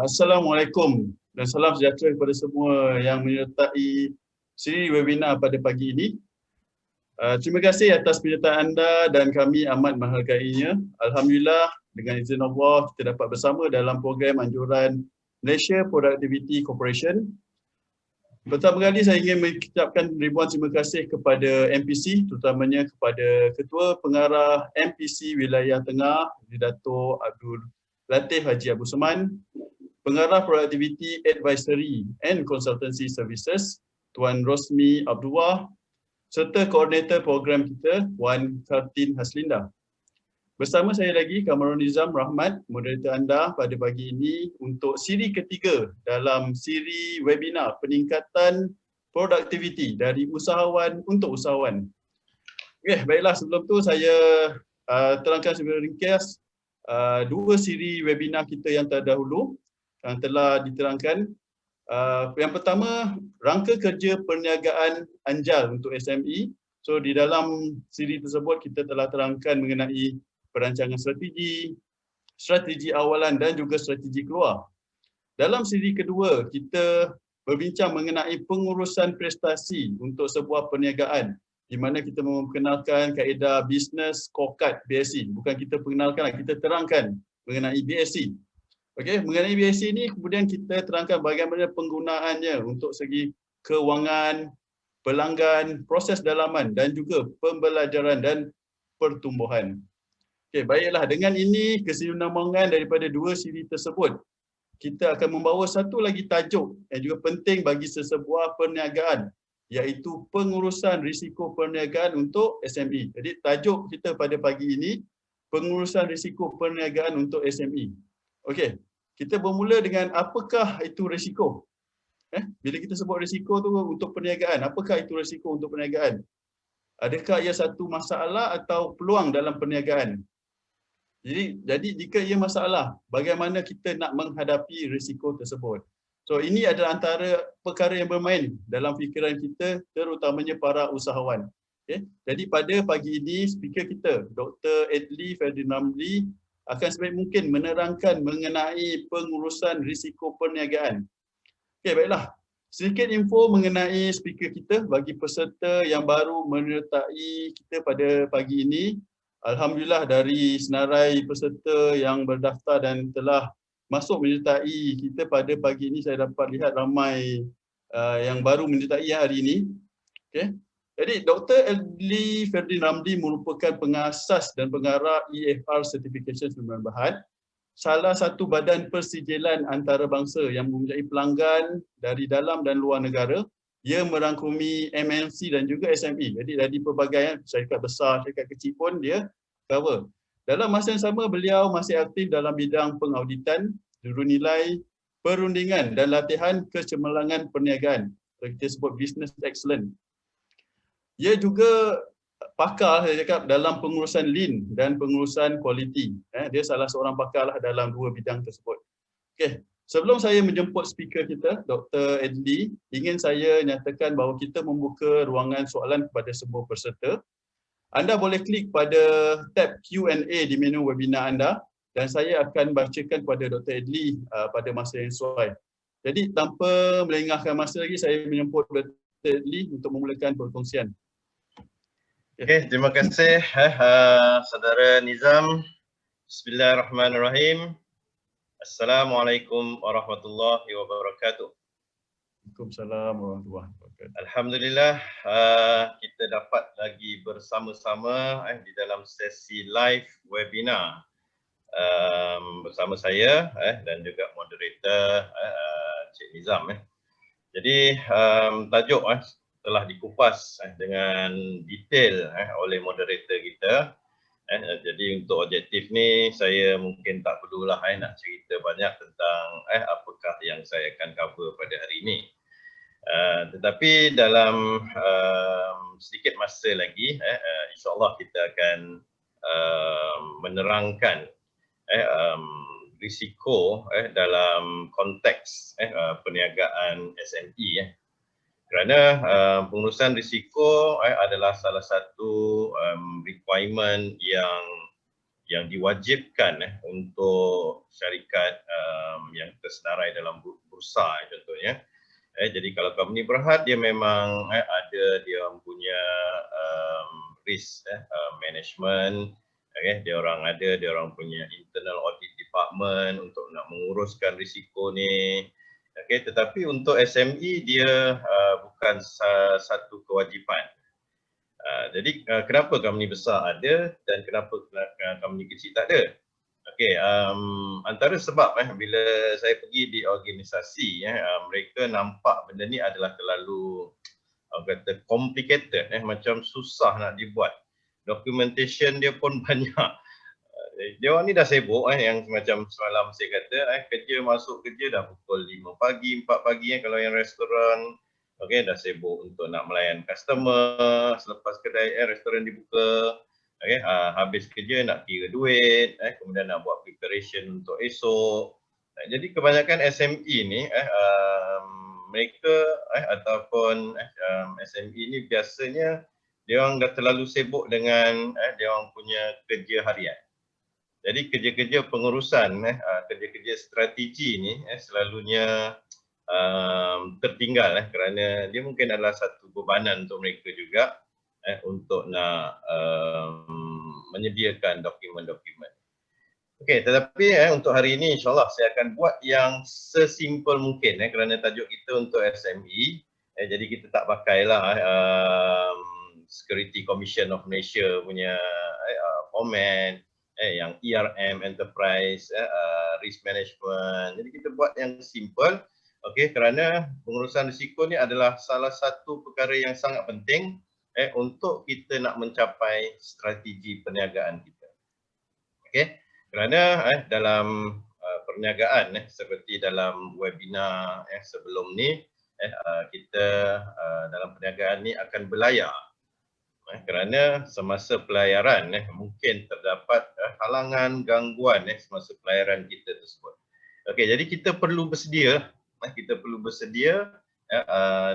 Assalamualaikum dan salam sejahtera kepada semua yang menyertai siri webinar pada pagi ini. Terima kasih atas penyertaan anda dan kami amat menghargainya. Alhamdulillah, dengan izin Allah kita dapat bersama dalam program anjuran Malaysia Productivity Corporation. Pertama kali saya ingin mengucapkan ribuan terima kasih kepada MPC, terutamanya kepada Ketua Pengarah MPC Wilayah Tengah, Dato' Abdul Latif Haji Abu Seman, Pengarah Productivity Advisory and Consultancy Services, Tuan Rosmi Abdullah, serta Koordinator Program kita, Puan Kartin Haslinda. Bersama saya lagi, Kamarul Nizam Rahmat, moderator anda pada pagi ini untuk siri ketiga dalam siri webinar peningkatan produktiviti dari usahawan untuk usahawan. Baiklah, sebelum tu saya terangkan secara ringkas dua siri webinar kita yang terdahulu yang telah diterangkan. Yang pertama, rangka kerja perniagaan anjal untuk SME. So di dalam siri tersebut kita telah terangkan mengenai perancangan strategi awalan dan juga strategi keluar. Dalam siri kedua, kita berbincang mengenai pengurusan prestasi untuk sebuah perniagaan, di mana kita memperkenalkan kaedah business scorecard BSC. Bukan kita perkenalkan, kita terangkan mengenai BSC. Mengenai BSC ini kemudian kita terangkan bagaimana penggunaannya untuk segi kewangan, pelanggan, proses dalaman dan juga pembelajaran dan pertumbuhan. Baiklah, dengan ini kesinambungan daripada dua siri tersebut, kita akan membawa satu lagi tajuk yang juga penting bagi sesebuah perniagaan, iaitu pengurusan risiko perniagaan untuk SME. Jadi tajuk kita pada pagi ini, pengurusan risiko perniagaan untuk SME. Kita bermula dengan apakah itu risiko? Bila kita sebut risiko tu untuk perniagaan, apakah itu risiko untuk perniagaan? Adakah ia satu masalah atau peluang dalam perniagaan? Jadi jika ia masalah, bagaimana kita nak menghadapi risiko tersebut? So ini adalah antara perkara yang bermain dalam fikiran kita, terutamanya para usahawan. Jadi pada pagi ini speaker kita, Dr. Adli Ferdinand Ramli, akan sebaik mungkin menerangkan mengenai pengurusan risiko perniagaan. Baiklah. Sedikit info mengenai speaker kita bagi peserta yang baru menyertai kita pada pagi ini. Alhamdulillah, dari senarai peserta yang berdaftar dan telah masuk menyertai kita pada pagi ini, saya dapat lihat ramai yang baru menyertai hari ini. Jadi Dr. Adli Ferdinand Ramli merupakan pengasas dan pengarah EFR Certification Sumberan Bahan, salah satu badan persijilan antarabangsa yang mempunyai pelanggan dari dalam dan luar negara. Ia merangkumi MNC dan juga SME. Jadi dari pelbagai syarikat besar, syarikat kecil pun dia cover. Dalam masa yang sama, beliau masih aktif dalam bidang pengauditan, jurunilai, perundingan dan latihan kecemerlangan perniagaan. Kita sebut business excellence. Ia juga pakar, saya cakap, dalam pengurusan lean dan pengurusan quality. Dia salah seorang pakar lah dalam dua bidang tersebut. Sebelum saya menjemput speaker kita, Dr. Adli, ingin saya nyatakan bahawa kita membuka ruangan soalan kepada semua peserta. Anda boleh klik pada tab Q&A di menu webinar anda dan saya akan bacakan kepada Dr. Adli pada masa yang sesuai. Jadi tanpa melengahkan masa lagi, saya menjemput Dr. Adli untuk memulakan perkongsian. Terima kasih Saudara Nizam. Bismillahirrahmanirrahim. Assalamualaikum warahmatullahi wabarakatuh. Waalaikumsalam warahmatullahi wabarakatuh. Alhamdulillah, kita dapat lagi bersama-sama di dalam sesi live webinar bersama saya dan juga moderator Cik Nizam. Jadi tajuk telah dikupas dengan detail oleh moderator kita. Jadi untuk objektif ni saya mungkin tak perlulah nak cerita banyak tentang apakah yang saya akan cover pada hari ini. Tetapi dalam sedikit masa lagi insya-Allah kita akan menerangkan risiko dalam konteks perniagaan SME. Kerana pengurusan risiko adalah salah satu requirement yang diwajibkan untuk untuk syarikat yang tersenarai dalam bursa contohnya. Jadi kalau company berhad dia memang ada dia orang punya risk management, dia orang punya internal audit department untuk nak menguruskan risiko ni. Tetapi untuk SME dia bukan satu kewajipan. Jadi kenapa company besar ada dan kenapa company kecil tak ada? Antara sebab bila saya pergi di organisasi mereka nampak benda ni adalah terlalu kata complicated macam susah nak dibuat. Documentation dia pun banyak. Dia orang ni dah sibuk yang macam semalam saya kata kerja masuk kerja dah pukul 5 pagi, 4 pagi kalau yang restoran. Dah sibuk untuk nak melayan customer selepas kedai restoran dibuka. Habis kerja nak kira duit, kemudian nak buat preparation untuk esok. Jadi kebanyakan SME ni mereka ataupun SME ni biasanya dia orang dah terlalu sibuk dengan dia orang punya kerja harian. Jadi kerja-kerja pengurusan, kerja-kerja strategi ni selalunya tertinggal kerana dia mungkin adalah satu bebanan untuk mereka juga untuk nak menyediakan dokumen-dokumen. Tetapi untuk hari ini insyaAllah saya akan buat yang sesimpel mungkin kerana tajuk kita untuk SME. Jadi kita tak pakailah Security Commission of Malaysia punya format yang ERM, Enterprise, Risk Management. Jadi kita buat yang simple. Kerana pengurusan risiko ni adalah salah satu perkara yang sangat penting untuk kita nak mencapai strategi perniagaan kita. Kerana dalam perniagaan seperti dalam webinar sebelum ni kita dalam perniagaan ni akan berlayar. Kerana semasa pelayaran mungkin terdapat halangan, gangguan semasa pelayaran kita tersebut. Jadi kita perlu bersedia,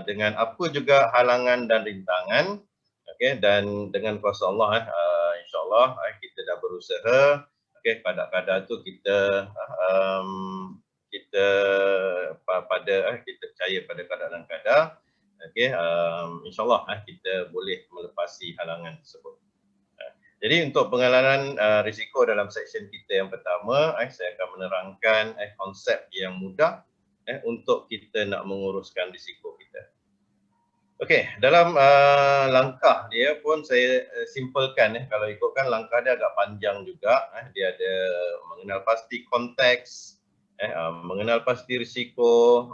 dengan apa juga halangan dan rintangan. Dan dengan kuasa Allah insyaAllah kita dah berusaha. Kadang-kadang tu kita percaya pada kadang-kadang insyaAllah kita boleh melepasi halangan tersebut. Jadi untuk pengalaman risiko dalam seksyen kita yang pertama, saya akan menerangkan konsep yang mudah untuk kita nak menguruskan risiko kita. Dalam langkah dia pun saya simpelkan kalau ikutkan langkah dia agak panjang juga. Dia ada mengenal pasti konteks, mengenal pasti risiko,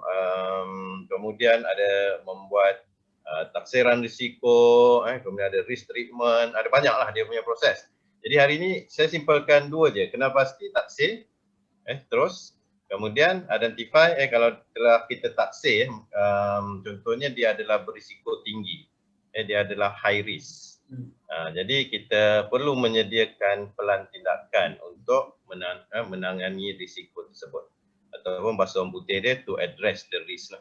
kemudian ada membuat taksiran risiko, kemudian ada risk treatment, ada banyaklah dia punya proses. Jadi hari ini saya simpelkan dua je, kenal pasti taksir, terus kemudian identify kalau telah kita taksir, contohnya dia adalah berisiko tinggi, dia adalah high risk. Jadi kita perlu menyediakan pelan tindakan untuk menangani risiko tersebut. Ataupun bahasa orang putih dia to address the risk.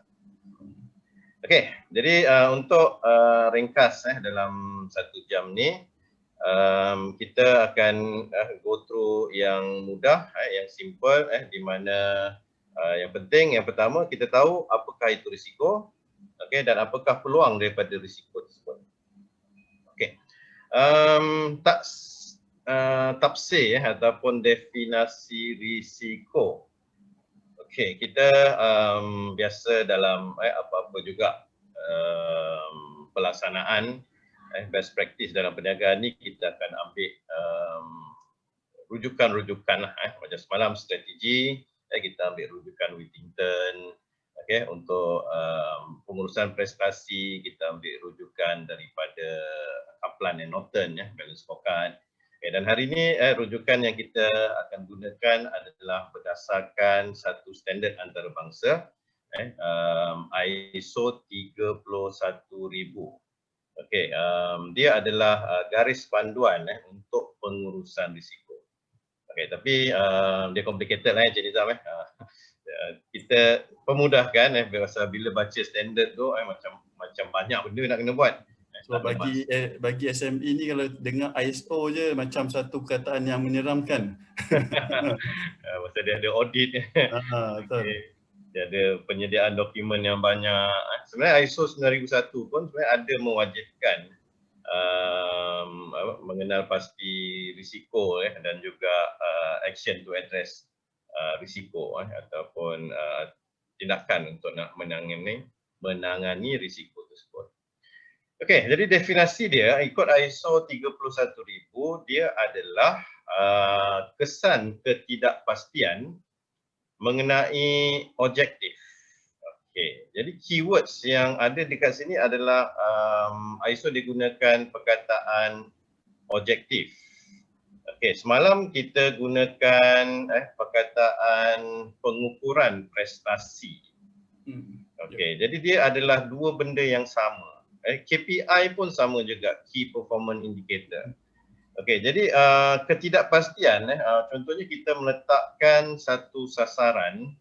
Jadi untuk ringkas dalam 1 jam ni, kita akan go through yang mudah, yang simple, di mana yang penting, yang pertama kita tahu apakah itu risiko, dan apakah peluang daripada risiko tersebut. Tafsir ataupun definasi risiko. Kita biasa dalam apa-apa juga pelaksanaan best practice dalam perniagaan ni kita akan ambil rujukan-rujukan macam semalam strategi, kita ambil rujukan Whittington, untuk pengurusan prestasi kita ambil rujukan daripada Kaplan and Norton, balance scorecard. Dan hari ini rujukan yang kita akan gunakan adalah berdasarkan satu standard antarabangsa, ISO 31000. Dia adalah garis panduan untuk pengurusan risiko. Tapi dia complicated lah Encik Nizam. Kita pemudahkan bila baca standard tu macam banyak benda nak kena buat. Sebab bagi SME ni kalau dengar ISO je macam satu perkataan yang menyeramkan. Masa dia ada audit. Betul. Okay. Dia ada penyediaan dokumen yang banyak. Sebenarnya ISO 9001 pun sebenarnya ada mewajibkan mengenal pasti risiko dan juga action to address risiko ataupun tindakan untuk nak menangani risiko tersebut. Okey, jadi definisi dia ikut ISO 31000 dia adalah kesan ketidakpastian mengenai objektif. Okey, jadi keywords yang ada dekat sini adalah ISO digunakan perkataan objektif. Okey, semalam kita gunakan perkataan pengukuran prestasi. Okey, jadi dia adalah dua benda yang sama. KPI pun sama juga, Key Performance Indicator. Okey, jadi ketidakpastian, contohnya kita meletakkan satu sasaran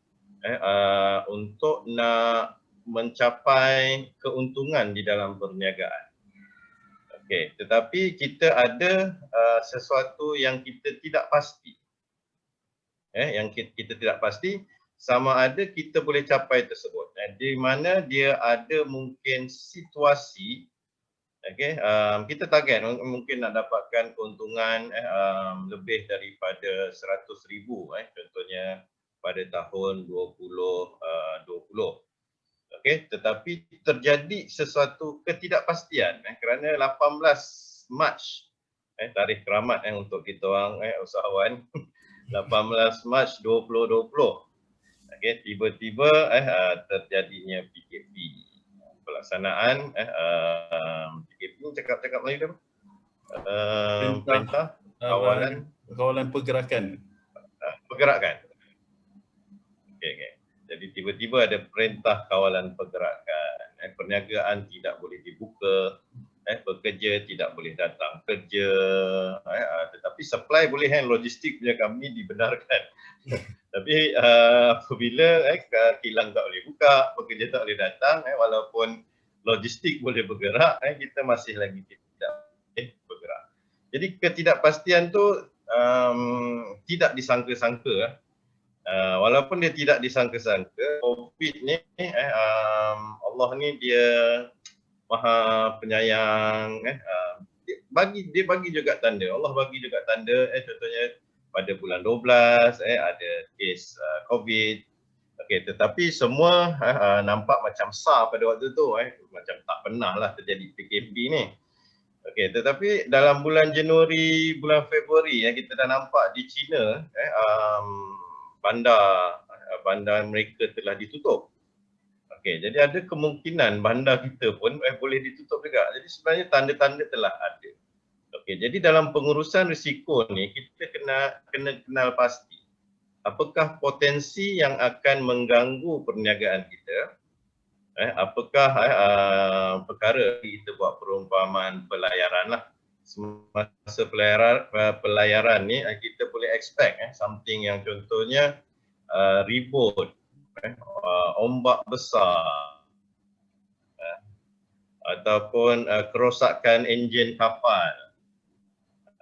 untuk nak mencapai keuntungan di dalam perniagaan. Okey, tetapi kita ada sesuatu yang kita tidak pasti. Yang kita tidak pasti sama ada kita boleh capai tersebut. Di mana dia ada mungkin situasi, kita target mungkin nak dapatkan keuntungan lebih daripada 100,000 contohnya pada tahun 2020. Tetapi terjadi sesuatu ketidakpastian kerana 18 Mac tarikh keramat untuk kita orang usahawan 18 Mac 2020. Tiba-tiba terjadinya PKP. Pelaksanaan PKP ni cakap Melayu apa? Perintah kawalan pergerakan. Jadi tiba-tiba ada perintah kawalan pergerakan. Perniagaan tidak boleh dibuka, pekerja tidak boleh datang kerja, tetapi supply boleh, logistik punya kami dibenarkan. Tapi apabila kilang tak boleh buka, pekerja tak boleh datang, walaupun logistik boleh bergerak, kita masih lagi tidak boleh bergerak. Jadi ketidakpastian tu tidak disangka-sangka. Walaupun dia tidak disangka-sangka, COVID ni, Allah ni dia Maha Penyayang, dia bagi juga tanda. Allah bagi juga tanda, contohnya pada bulan 12 ada kes COVID. Tetapi semua nampak macam sah pada waktu tu, macam tak pernah lah terjadi PKP ni. Tetapi dalam bulan Januari, bulan Februari kita dah nampak di China bandar mereka telah ditutup. Jadi ada kemungkinan bandar kita pun boleh ditutup juga. Jadi sebenarnya tanda-tanda telah ada. Jadi dalam pengurusan risiko ni kita kena kenal pasti apakah potensi yang akan mengganggu perniagaan kita. Apakah perkara kita buat perumpamaan pelayaran lah. Semasa pelayaran ni kita boleh expect something yang contohnya ribut, ombak besar, ataupun kerosakan enjin kapal.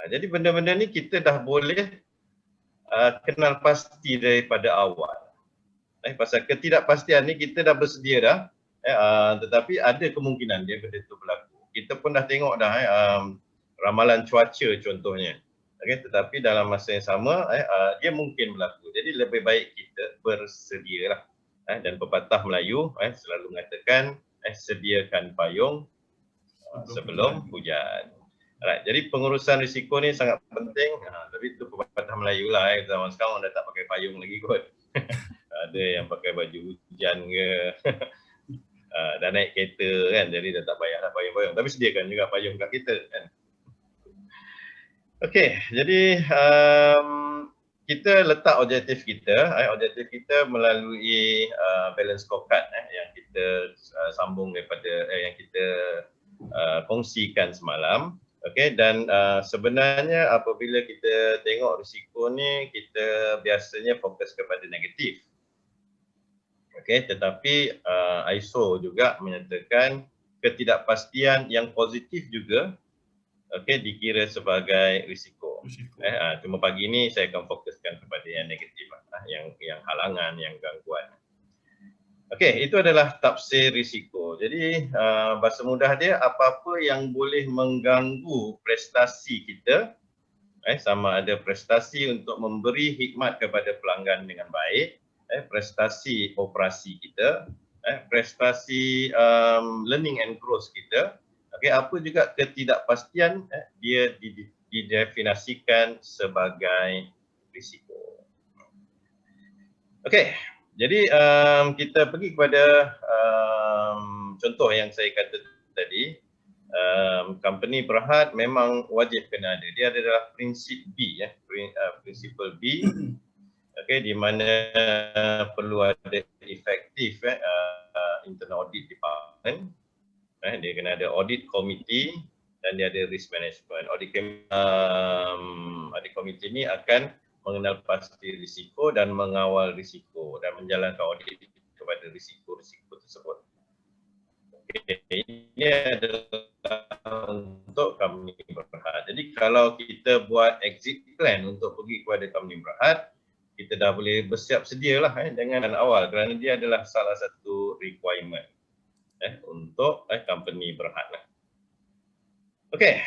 Jadi benda-benda ni kita dah boleh kenal pasti daripada awal. Pasal ketidakpastian ni kita dah bersedia dah, tetapi ada kemungkinan dia benda tu berlaku. Kita pun dah tengok dah ramalan cuaca contohnya. Tetapi dalam masa yang sama dia mungkin berlaku. Jadi lebih baik kita bersedialah. Dan pepatah Melayu selalu mengatakan sediakan payung sebelum hujan. Jadi pengurusan risiko ni sangat penting. Tapi itu pepatah Melayu lah. Zaman sekarang orang dah tak pakai payung lagi kot. Ada yang pakai baju hujan ke. Dah naik kereta kan, jadi dah tak payahlah payung-payung. Tapi sediakan juga payung kat kita kan. Jadi kita letak objektif kita. Objektif kita melalui balance scorecard yang kita sambung daripada yang kita kongsikan semalam. Dan sebenarnya apabila kita tengok risiko ni, kita biasanya fokus kepada negatif. Tetapi ISO juga menyatakan ketidakpastian yang positif juga dikira sebagai risiko. Cuma pagi ini saya akan fokuskan kepada yang negatif, yang halangan, yang gangguan. Okey, itu adalah tafsir risiko. Jadi bahasa mudah dia, apa-apa yang boleh mengganggu prestasi kita, sama ada prestasi untuk memberi khidmat kepada pelanggan dengan baik, prestasi operasi kita, prestasi learning and growth kita, apa juga ketidakpastian, dia didefinisikan sebagai risiko. Okey, jadi kita pergi kepada contoh yang saya kata tadi. Company Berhad memang wajib kena ada. Dia adalah prinsip B, prinsipal B, di mana perlu ada efektif internal audit department. Dia kena ada audit committee dan dia ada risk management. Audit committee ni akan mengenal pasti risiko dan mengawal risiko dan menjalankan audit kepada risiko-risiko tersebut. Ini adalah untuk company Berhad. Jadi kalau kita buat exit plan untuk pergi kepada company Berhad, kita dah boleh bersiap sedialah dengan awal kerana dia adalah salah satu requirement untuk company Berhad. Okey.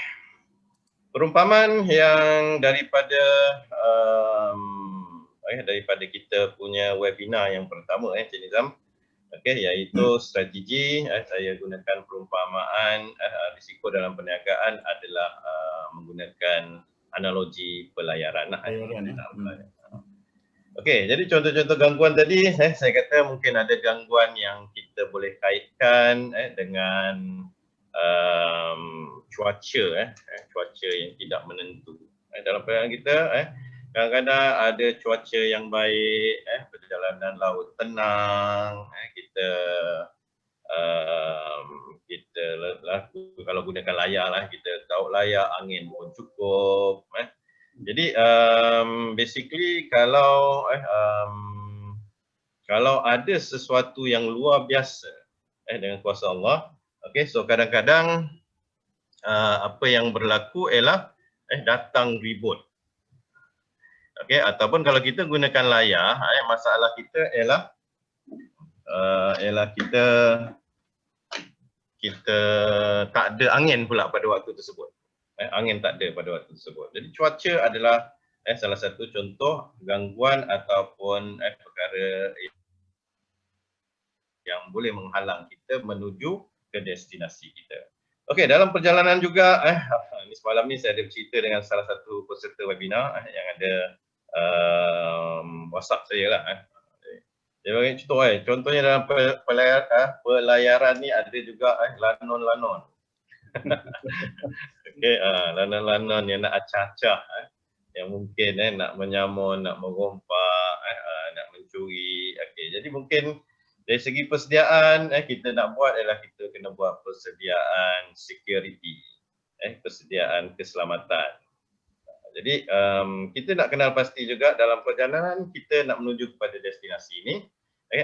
Perumpamaan yang daripada daripada kita punya webinar yang pertama Encik Nizam, iaitu strategi. Saya gunakan perumpamaan risiko dalam perniagaan adalah menggunakan analogi pelayaran. Okey, jadi contoh-contoh gangguan tadi, saya kata mungkin ada gangguan yang kita boleh kaitkan dengan cuaca, cuaca yang tidak menentu. Dalam perjalanan kita, kadang-kadang ada cuaca yang baik, perjalanan laut tenang, kita kalau gunakan layar lah, kita tahu layar, angin pun cukup. Jadi basically kalau ada sesuatu yang luar biasa dengan kuasa Allah, so kadang-kadang apa yang berlaku ialah datang ribut. Ataupun kalau kita gunakan layar, masalah kita ialah kita tak ada angin pula pada waktu tersebut. Angin tak ada pada waktu tersebut. Jadi cuaca adalah salah satu contoh gangguan ataupun perkara yang boleh menghalang kita menuju ke destinasi kita. Okey, dalam perjalanan juga ni semalam ni saya ada bercerita dengan salah satu peserta webinar yang ada WhatsApp saya lah. Dia bagi contohnya dalam pelayaran ni ada juga lanon-lanon. Lanon-lanon yang nak acah-acah, yang mungkin nak menyamun, nak merompak, nak mencuri. Jadi mungkin dari segi persediaan kita nak buat ialah kita kena buat persediaan security, persediaan keselamatan. Jadi kita nak kenal pasti juga dalam perjalanan kita nak menuju kepada destinasi ini,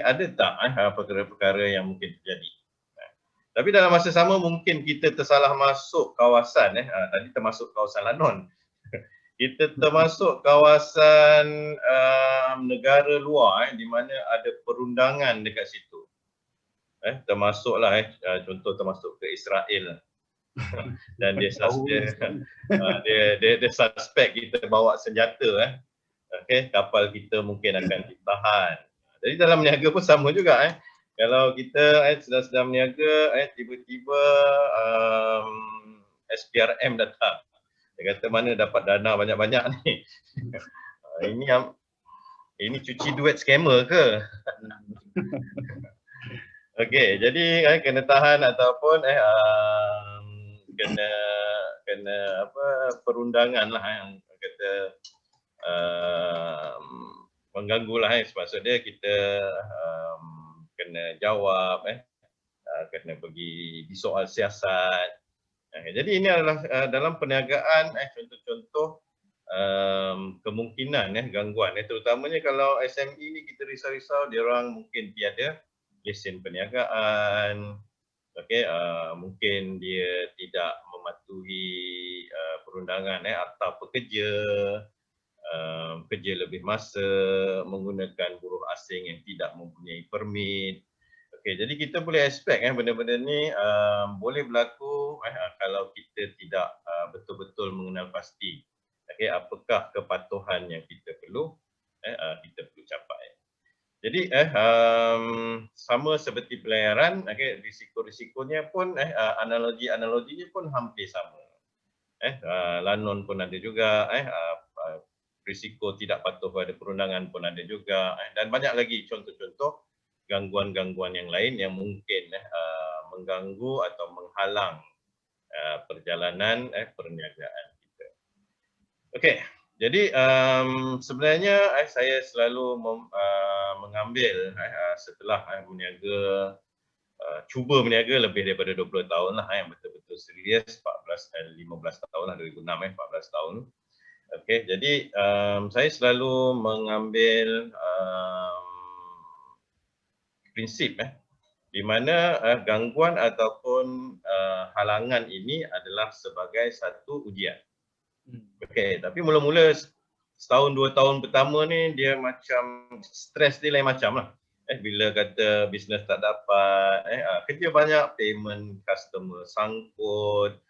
ada tak perkara-perkara yang mungkin terjadi. Tapi dalam masa sama mungkin kita tersalah masuk kawasan, tadi termasuk kawasan Lanon. Kita termasuk kawasan negara luar di mana ada perundangan dekat situ. Termasuklah contoh termasuk ke Israel. Dan dia suspek kita bawa senjata, kapal kita mungkin akan ditahan. Jadi dalam niaga pun sama juga, kalau kita sedang berniaga, tiba-tiba SPRM datang, dia kata mana dapat dana banyak-banyak ni. Ini cuci duit scammer ke? Okey, jadi kena tahan ataupun kena perundangan lah yang kata mengganggu lah, sepatutnya dia kita kena jawab, kena pergi disoal siasat. Jadi ini adalah dalam perniagaan contoh-contoh kemungkinan gangguan, terutamanya kalau SME ni kita risau-risau dia orang mungkin tiada lesen perniagaan, okey, mungkin dia tidak mematuhi perundangan atau pekerja, kerja lebih masa, menggunakan buruh asing yang tidak mempunyai permit. Okey, jadi kita boleh expect benda-benda ni boleh berlaku kalau kita tidak betul-betul mengenal pasti apakah kepatuhan yang kita perlu kita perlu capai. Jadi sama seperti pelayaran, risiko-risikonya pun analogi-analoginya pun hampir sama. Lanon pun ada juga risiko tidak patuh pada perundangan pun ada juga dan banyak lagi contoh-contoh gangguan-gangguan yang lain yang mungkin mengganggu atau menghalang perjalanan perniagaan kita. Okey, jadi sebenarnya saya selalu mengambil setelah berniaga, cuba berniaga lebih daripada 20 tahun lah yang betul-betul serius, 15 tahun lah, 2006 14 tahun. Okey, jadi saya selalu mengambil prinsip di mana gangguan ataupun halangan ini adalah sebagai satu ujian. Okey, tapi mula-mula setahun 2 tahun pertama ni dia macam stres dia lain macam lah. Bila kata bisnes tak dapat, kerja banyak, payment customer sangkut,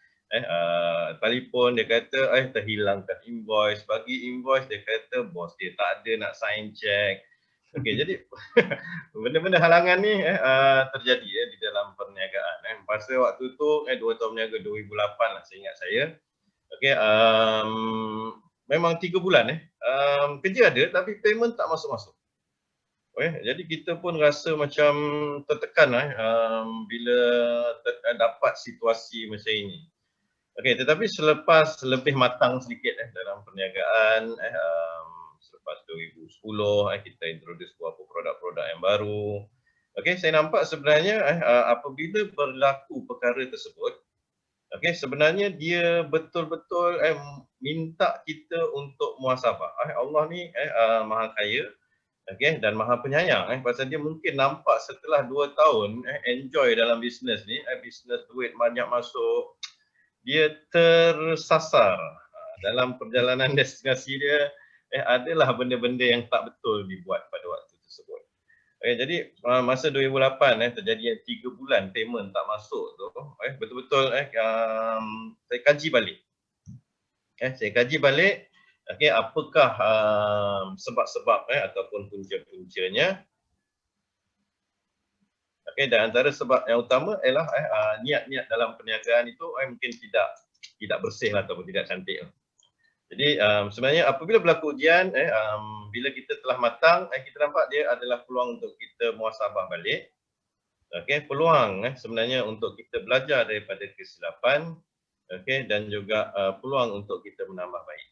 telefon dia kata terhilangkan invoice, bagi invoice dia kata bos dia tak ada nak sign check. Okey, jadi benda-benda halangan ni terjadi di dalam perniagaan. Masa waktu tu 2 tahun berniaga 2008 lah saya ingat saya. Okey, memang 3 bulan kerja ada tapi payment tak masuk-masuk. Jadi kita pun rasa macam tertekan bila dapat situasi macam ini. Okey, tetapi selepas lebih matang sedikit dalam perniagaan selepas 2010 kita introduce beberapa produk-produk yang baru. Okey, saya nampak sebenarnya apabila berlaku perkara tersebut, okey, sebenarnya dia betul-betul minta kita untuk muhasabah. Allah ni Maha Kaya, okey, dan Maha Penyayang pasal dia mungkin nampak setelah 2 tahun enjoy dalam bisnes ni, bisnes duit banyak masuk, dia tersasar dalam perjalanan destinasi dia adalah benda-benda yang tak betul dibuat pada waktu tersebut. Jadi masa 2008 terjadi 3 bulan payment tak masuk tu, betul-betul saya kaji balik. Saya kaji balik apakah sebab-sebab ataupun punca-puncanya. Dan antara sebab yang utama ialah niat-niat dalam perniagaan itu mungkin tidak bersih ataupun tidak cantik. Jadi sebenarnya apabila berlaku ujian, bila kita telah matang, kita nampak dia adalah peluang untuk kita muhasabah balik. Peluang sebenarnya untuk kita belajar daripada kesilapan, dan juga peluang untuk kita menambah baik.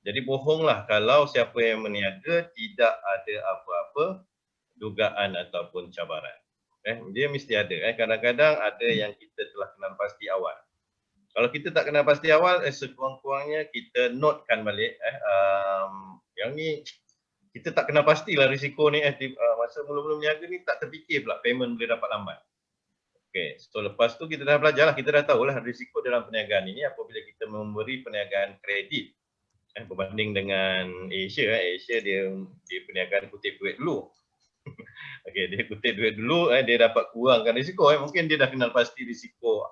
Jadi bohonglah kalau siapa yang berniaga tidak ada apa-apa dugaan ataupun cabaran. Dia mesti ada. Kadang-kadang ada yang kita telah kenal pasti awal. Kalau kita tak kenal pasti awal, sekurang-kurangnya kita notekan balik. Yang ni kita tak kenal pastilah risiko ni. Masa mula-mula berniaga ni tak terfikir pula payment boleh dapat lambat. Okay, so lepas tu kita dah belajar lah, kita dah tahulah risiko dalam perniagaan ini apabila kita memberi perniagaan kredit berbanding dengan Asia. Asia dia perniagaan kutip duit dulu. Okey, dia kutip duit dulu, dia dapat kurangkan risiko. Mungkin dia dah kenal pasti risiko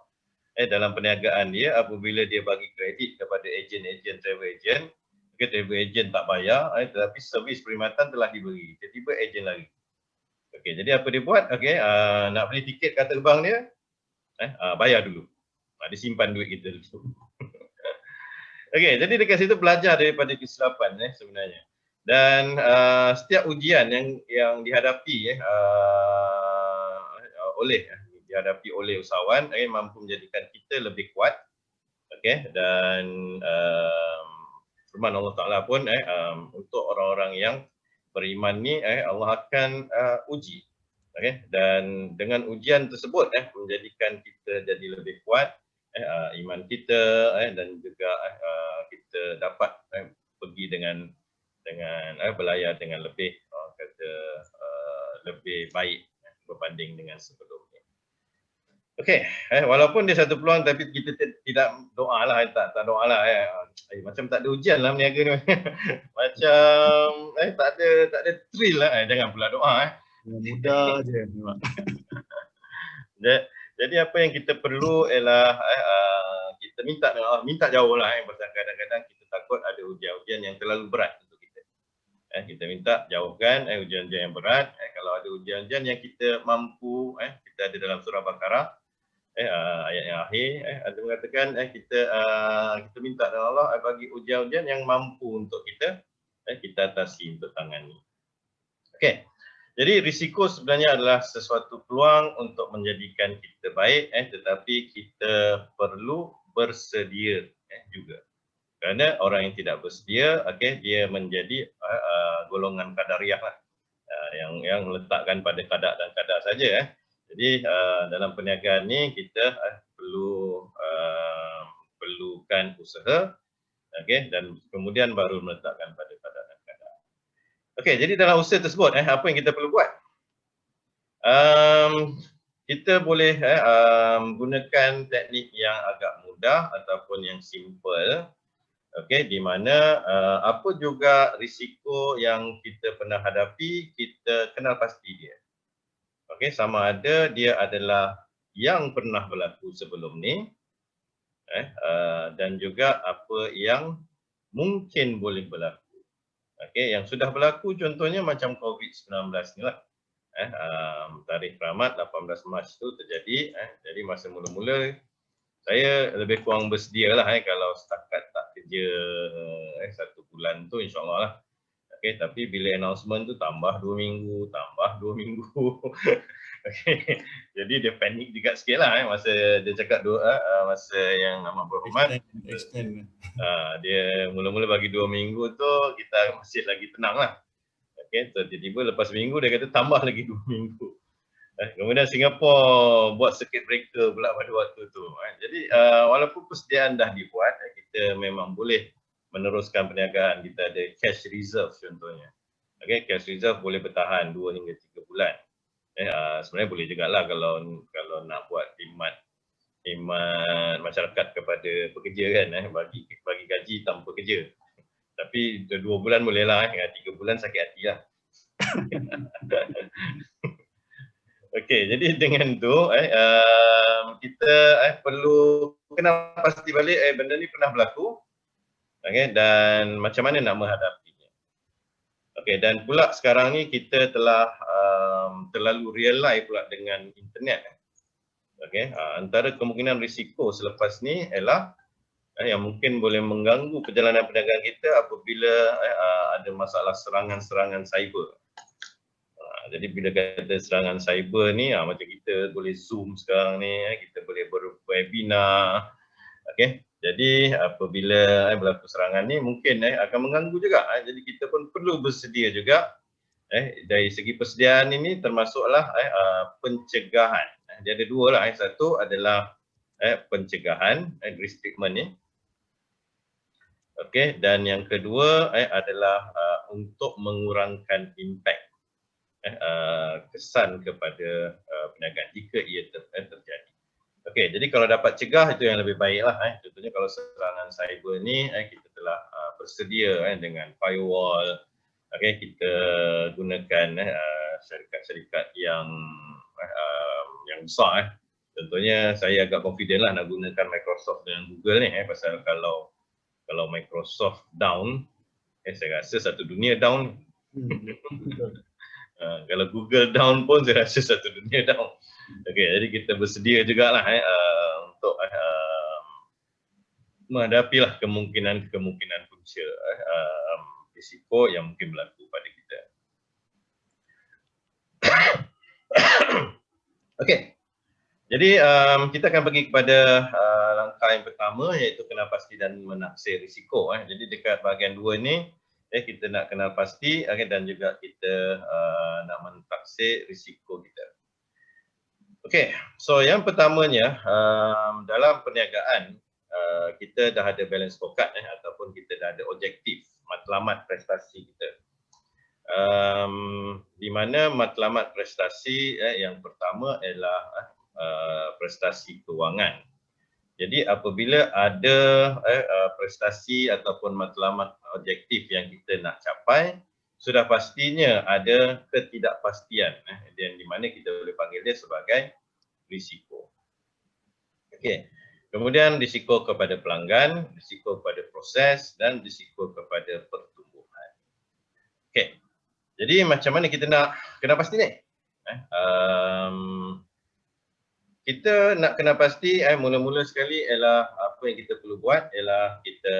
dalam perniagaan dia apabila dia bagi kredit kepada ejen-ejen travel agent. Travel agent tak bayar, tetapi servis perkhidmatan telah diberi. Tiba-tiba ejen lari. Okey, jadi apa dia buat? Okey, nak beli tiket kat terbang dia, bayar dulu. Dia simpan duit kita dulu. Okey, jadi dekat situ belajar daripada kesilapan sebenarnya. Dan setiap ujian yang dihadapi dihadapi oleh usahawan mampu menjadikan kita lebih kuat. Okey, dan firman Allah Taala pun untuk orang-orang yang beriman ni Allah akan uji. Okey, dan dengan ujian tersebut menjadikan kita jadi lebih kuat iman kita dan juga kita dapat pergi dengan berlayar dengan lebih lebih baik berbanding dengan sebelumnya. Okey, walaupun dia satu peluang tapi kita tidak doa lah, tak doa lah. Macam tak ada ujian lah berniaga ni. Macam tak ada thrill lah. Jangan pula doa. Mudah je memang. Jadi apa yang kita perlu ialah kita minta dengan Allah, minta jauh lah. Pasal kadang-kadang kita takut ada ujian-ujian yang terlalu berat untuk kita. Kita minta jauhkan ujian-ujian yang berat. Kalau ada ujian-ujian yang kita mampu, kita ada dalam surah Baqarah, ayat yang akhir, ada mengatakan kita minta dengan Allah bagi ujian-ujian yang mampu untuk kita, kita atasi untuk tangani. Okey. Jadi risiko sebenarnya adalah sesuatu peluang untuk menjadikan kita baik, tetapi kita perlu bersedia juga. Kerana orang yang tidak bersedia, dia menjadi golongan qadariyah lah, yang letakkan pada qadar dan qadar saja. Jadi dalam perniagaan ni kita perlukan usaha, dan kemudian baru meletakkan pada qadar dan qadar. Okey, jadi dalam usaha tersebut apa yang kita perlu buat? Kita boleh gunakan teknik yang agak mudah ataupun yang simple, di mana apa juga risiko yang kita pernah hadapi, kita kenal pasti dia. Sama ada dia adalah yang pernah berlaku sebelum ni, dan juga apa yang mungkin boleh berlaku. Yang sudah berlaku contohnya macam COVID-19 ni lah. Tarikh Rahmat 18 Mac tu terjadi. Jadi masa mula-mula saya lebih kurang bersedia lah kalau setakat tak kerja 1 bulan tu insyaAllah lah. Tapi bila announcement tu tambah 2 minggu, tambah 2 minggu. Jadi dia panik juga sikit lah masa dia cakap masa yang amat berhormat. Extend. Dia mula-mula bagi 2 minggu tu kita masih lagi tenang lah. So tiba-tiba lepas minggu dia kata tambah lagi 2 minggu. Kemudian Singapura buat circuit breaker pula pada waktu tu. Jadi walaupun persediaan dah dibuat, kita memang boleh meneruskan perniagaan. Kita ada cash reserve contohnya. Cash reserve boleh bertahan 2 hingga 3 bulan. Sebenarnya boleh jugalah kalau nak buat khidmat masyarakat kepada pekerja kan, bagi gaji tanpa kerja. Tapi 2 bulan boleh lah, 3 bulan sakit hati lah. Jadi dengan tu kita perlu kena pasti balik benda ni pernah berlaku, dan macam mana nak menghadapinya. Dan pula sekarang ni kita telah terlalu realize pula dengan internet. Antara kemungkinan risiko selepas ni ialah yang mungkin boleh mengganggu perjalanan perniagaan kita apabila ada masalah serangan-serangan cyber. Jadi bila kata serangan cyber ni, macam kita boleh Zoom sekarang ni, kita boleh berwebinar. Jadi apabila berlaku serangan ni mungkin akan mengganggu juga. Jadi kita pun perlu bersedia juga. Dari segi persediaan ini termasuklah pencegahan. Dia ada dua lah. Satu adalah pencegahan, risk treatment ni. Dan yang kedua adalah untuk mengurangkan impact, kesan kepada perniagaan jika ia terjadi. Jadi kalau dapat cegah itu yang lebih baik lah. Contohnya kalau serangan cyber ni kita telah bersedia dengan firewall. Kita gunakan syarikat-syarikat yang besar. Contohnya saya agak confident lah nak gunakan Microsoft dengan Google ni. Pasal kalau Microsoft down, saya rasa satu dunia down. Kalau Google down pun saya rasa satu dunia down. Jadi kita bersedia jugalah untuk menghadapilah kemungkinan punca risiko yang mungkin berlaku pada kita. Jadi kita akan pergi kepada langkah yang pertama, iaitu kenal pasti dan menaksir risiko. Jadi dekat bahagian 2 ni kita nak kenal pasti dan juga kita nak mentaksir risiko kita. So yang pertamanya dalam perniagaan kita dah ada balance scorecard ataupun kita dah ada objektif matlamat prestasi kita. Di mana matlamat prestasi yang pertama ialah prestasi kewangan. Jadi apabila ada prestasi ataupun matlamat objektif yang kita nak capai, sudah pastinya ada ketidakpastian dan di mana kita boleh panggil dia sebagai risiko. Okey. Kemudian risiko kepada pelanggan, risiko kepada proses dan risiko kepada pertumbuhan. Okey. Jadi macam mana kita nak kena pasti ni? Kita nak kena pasti mula-mula sekali ialah apa yang kita perlu buat ialah kita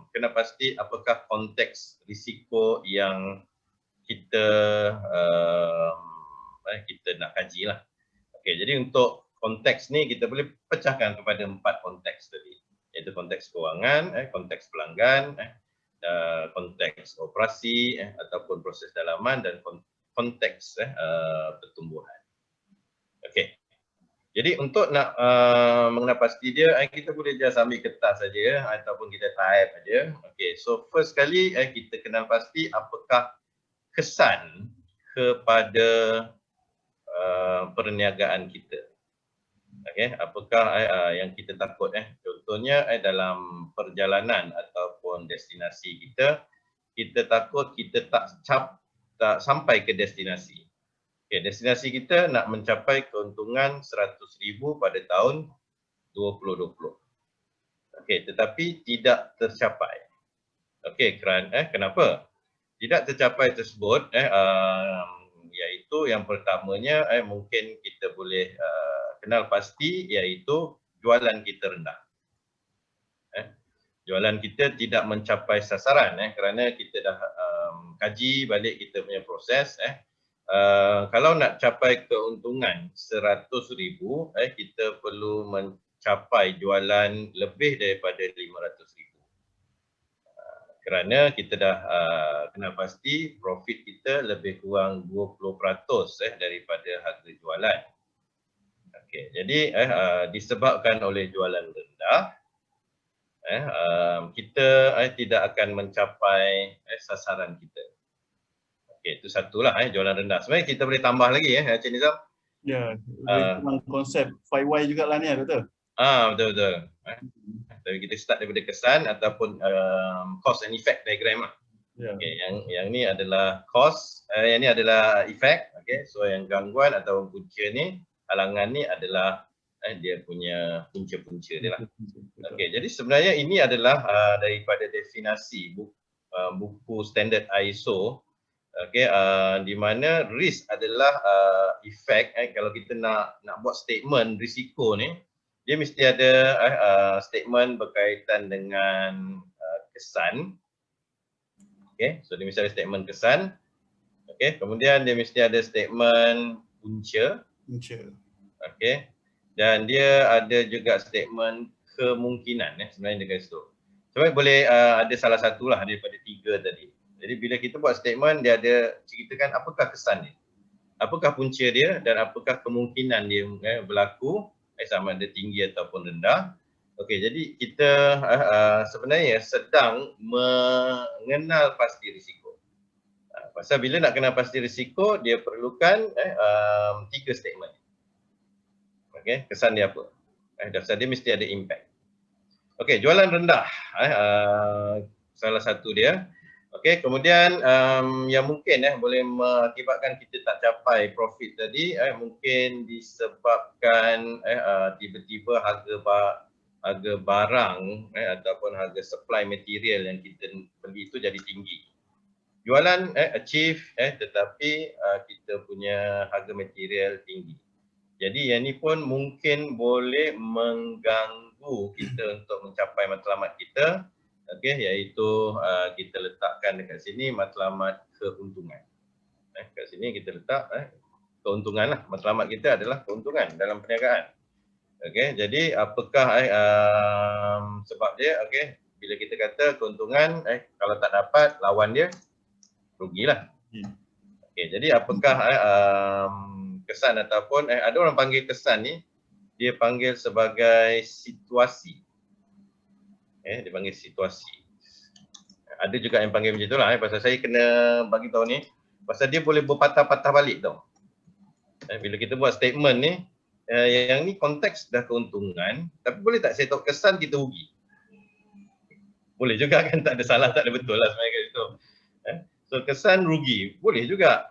kena pasti apakah konteks risiko yang kita kita nak kaji lah. Okey, jadi untuk konteks ni kita boleh pecahkan kepada 4 konteks tadi, iaitu konteks kewangan, konteks pelanggan, konteks operasi ataupun proses dalaman dan konteks pertumbuhan. Okey. Jadi untuk nak mengenal pasti dia, kita boleh just ambil kertas saja ataupun kita type saja. Okey, so first sekali kita kenal pasti apakah kesan kepada perniagaan kita. Okey, apakah yang kita takut contohnya dalam perjalanan ataupun destinasi kita, kita takut kita tak sampai ke destinasi. Okay, destinasi kita nak mencapai keuntungan 100,000 pada tahun 2020. Okey, tetapi tidak tercapai. Okey, kenapa? Tidak tercapai tersebut iaitu yang pertamanya mungkin kita boleh kenal pasti iaitu jualan kita rendah. Jualan kita tidak mencapai sasaran kerana kita dah kaji balik kita punya proses kalau nak capai keuntungan 100,000 kita perlu mencapai jualan lebih daripada 500,000. Kerana kita dah kena pasti profit kita lebih kurang 20% daripada harga jualan. Okey, jadi disebabkan oleh jualan rendah kita tidak akan mencapai sasaran kita. Okey, itu satulah jualan rendah. Sebenarnya kita boleh tambah lagi Encik Nizam. Ya, memang konsep 5Y jugalah ni betul. Betul. Tapi kita start daripada kesan ataupun cause and effect diagram lah. Yeah. Okey, yang ni adalah cause, yang ni adalah effect. Okey, so yang gangguan atau punca ni, halangan ni adalah dia punya punca-punca dia lah. Okey, jadi sebenarnya ini adalah daripada definisi buku standard ISO. Okey, di mana risk adalah efek kalau kita nak buat statement risiko ni, dia mesti ada statement berkaitan dengan kesan. Okey, so dia mesti ada statement kesan. Okey, kemudian dia mesti ada statement punca. Okey. Dan dia ada juga statement kemungkinan sebenarnya dekat situ. Sebenarnya boleh ada salah satulah daripada 3 tadi. Jadi bila kita buat statement, dia ada ceritakan apakah kesan dia, apakah punca dia dan apakah kemungkinan dia berlaku sama ada tinggi ataupun rendah. Okey, jadi kita sebenarnya sedang mengenal pasti risiko. Pasal bila nak kenal pasti risiko, dia perlukan 3 statement. Okey, kesan dia apa? Dasar dia mesti ada impact. Okey, jualan rendah salah satu dia. Okey, kemudian yang mungkin boleh mengakibatkan kita tak capai profit tadi mungkin disebabkan tiba-tiba harga barang ataupun harga supply material yang kita beli itu jadi tinggi. Jualan achieve tetapi kita punya harga material tinggi. Jadi yang ni pun mungkin boleh mengganggu kita untuk mencapai matlamat kita. Okey, iaitu kita letakkan dekat sini matlamat keuntungan. Kat sini kita letak keuntungan lah. Matlamat kita adalah keuntungan dalam perniagaan. Okey, jadi apakah sebab dia? Okey, bila kita kata keuntungan kalau tak dapat lawan dia rugilah. Okey, jadi apakah kesan ataupun ada orang panggil kesan ni dia panggil sebagai situasi. Dia panggil situasi. Ada juga yang panggil macam itulah pasal saya kena bagi tahu ni pasal dia boleh berpatah-patah balik tau. Bila kita buat statement ni yang ni konteks dah keuntungan, tapi boleh tak saya tahu kesan kita rugi? Boleh juga kan, tak ada salah, tak ada betul lah sebenarnya kat situ. So kesan rugi, boleh juga.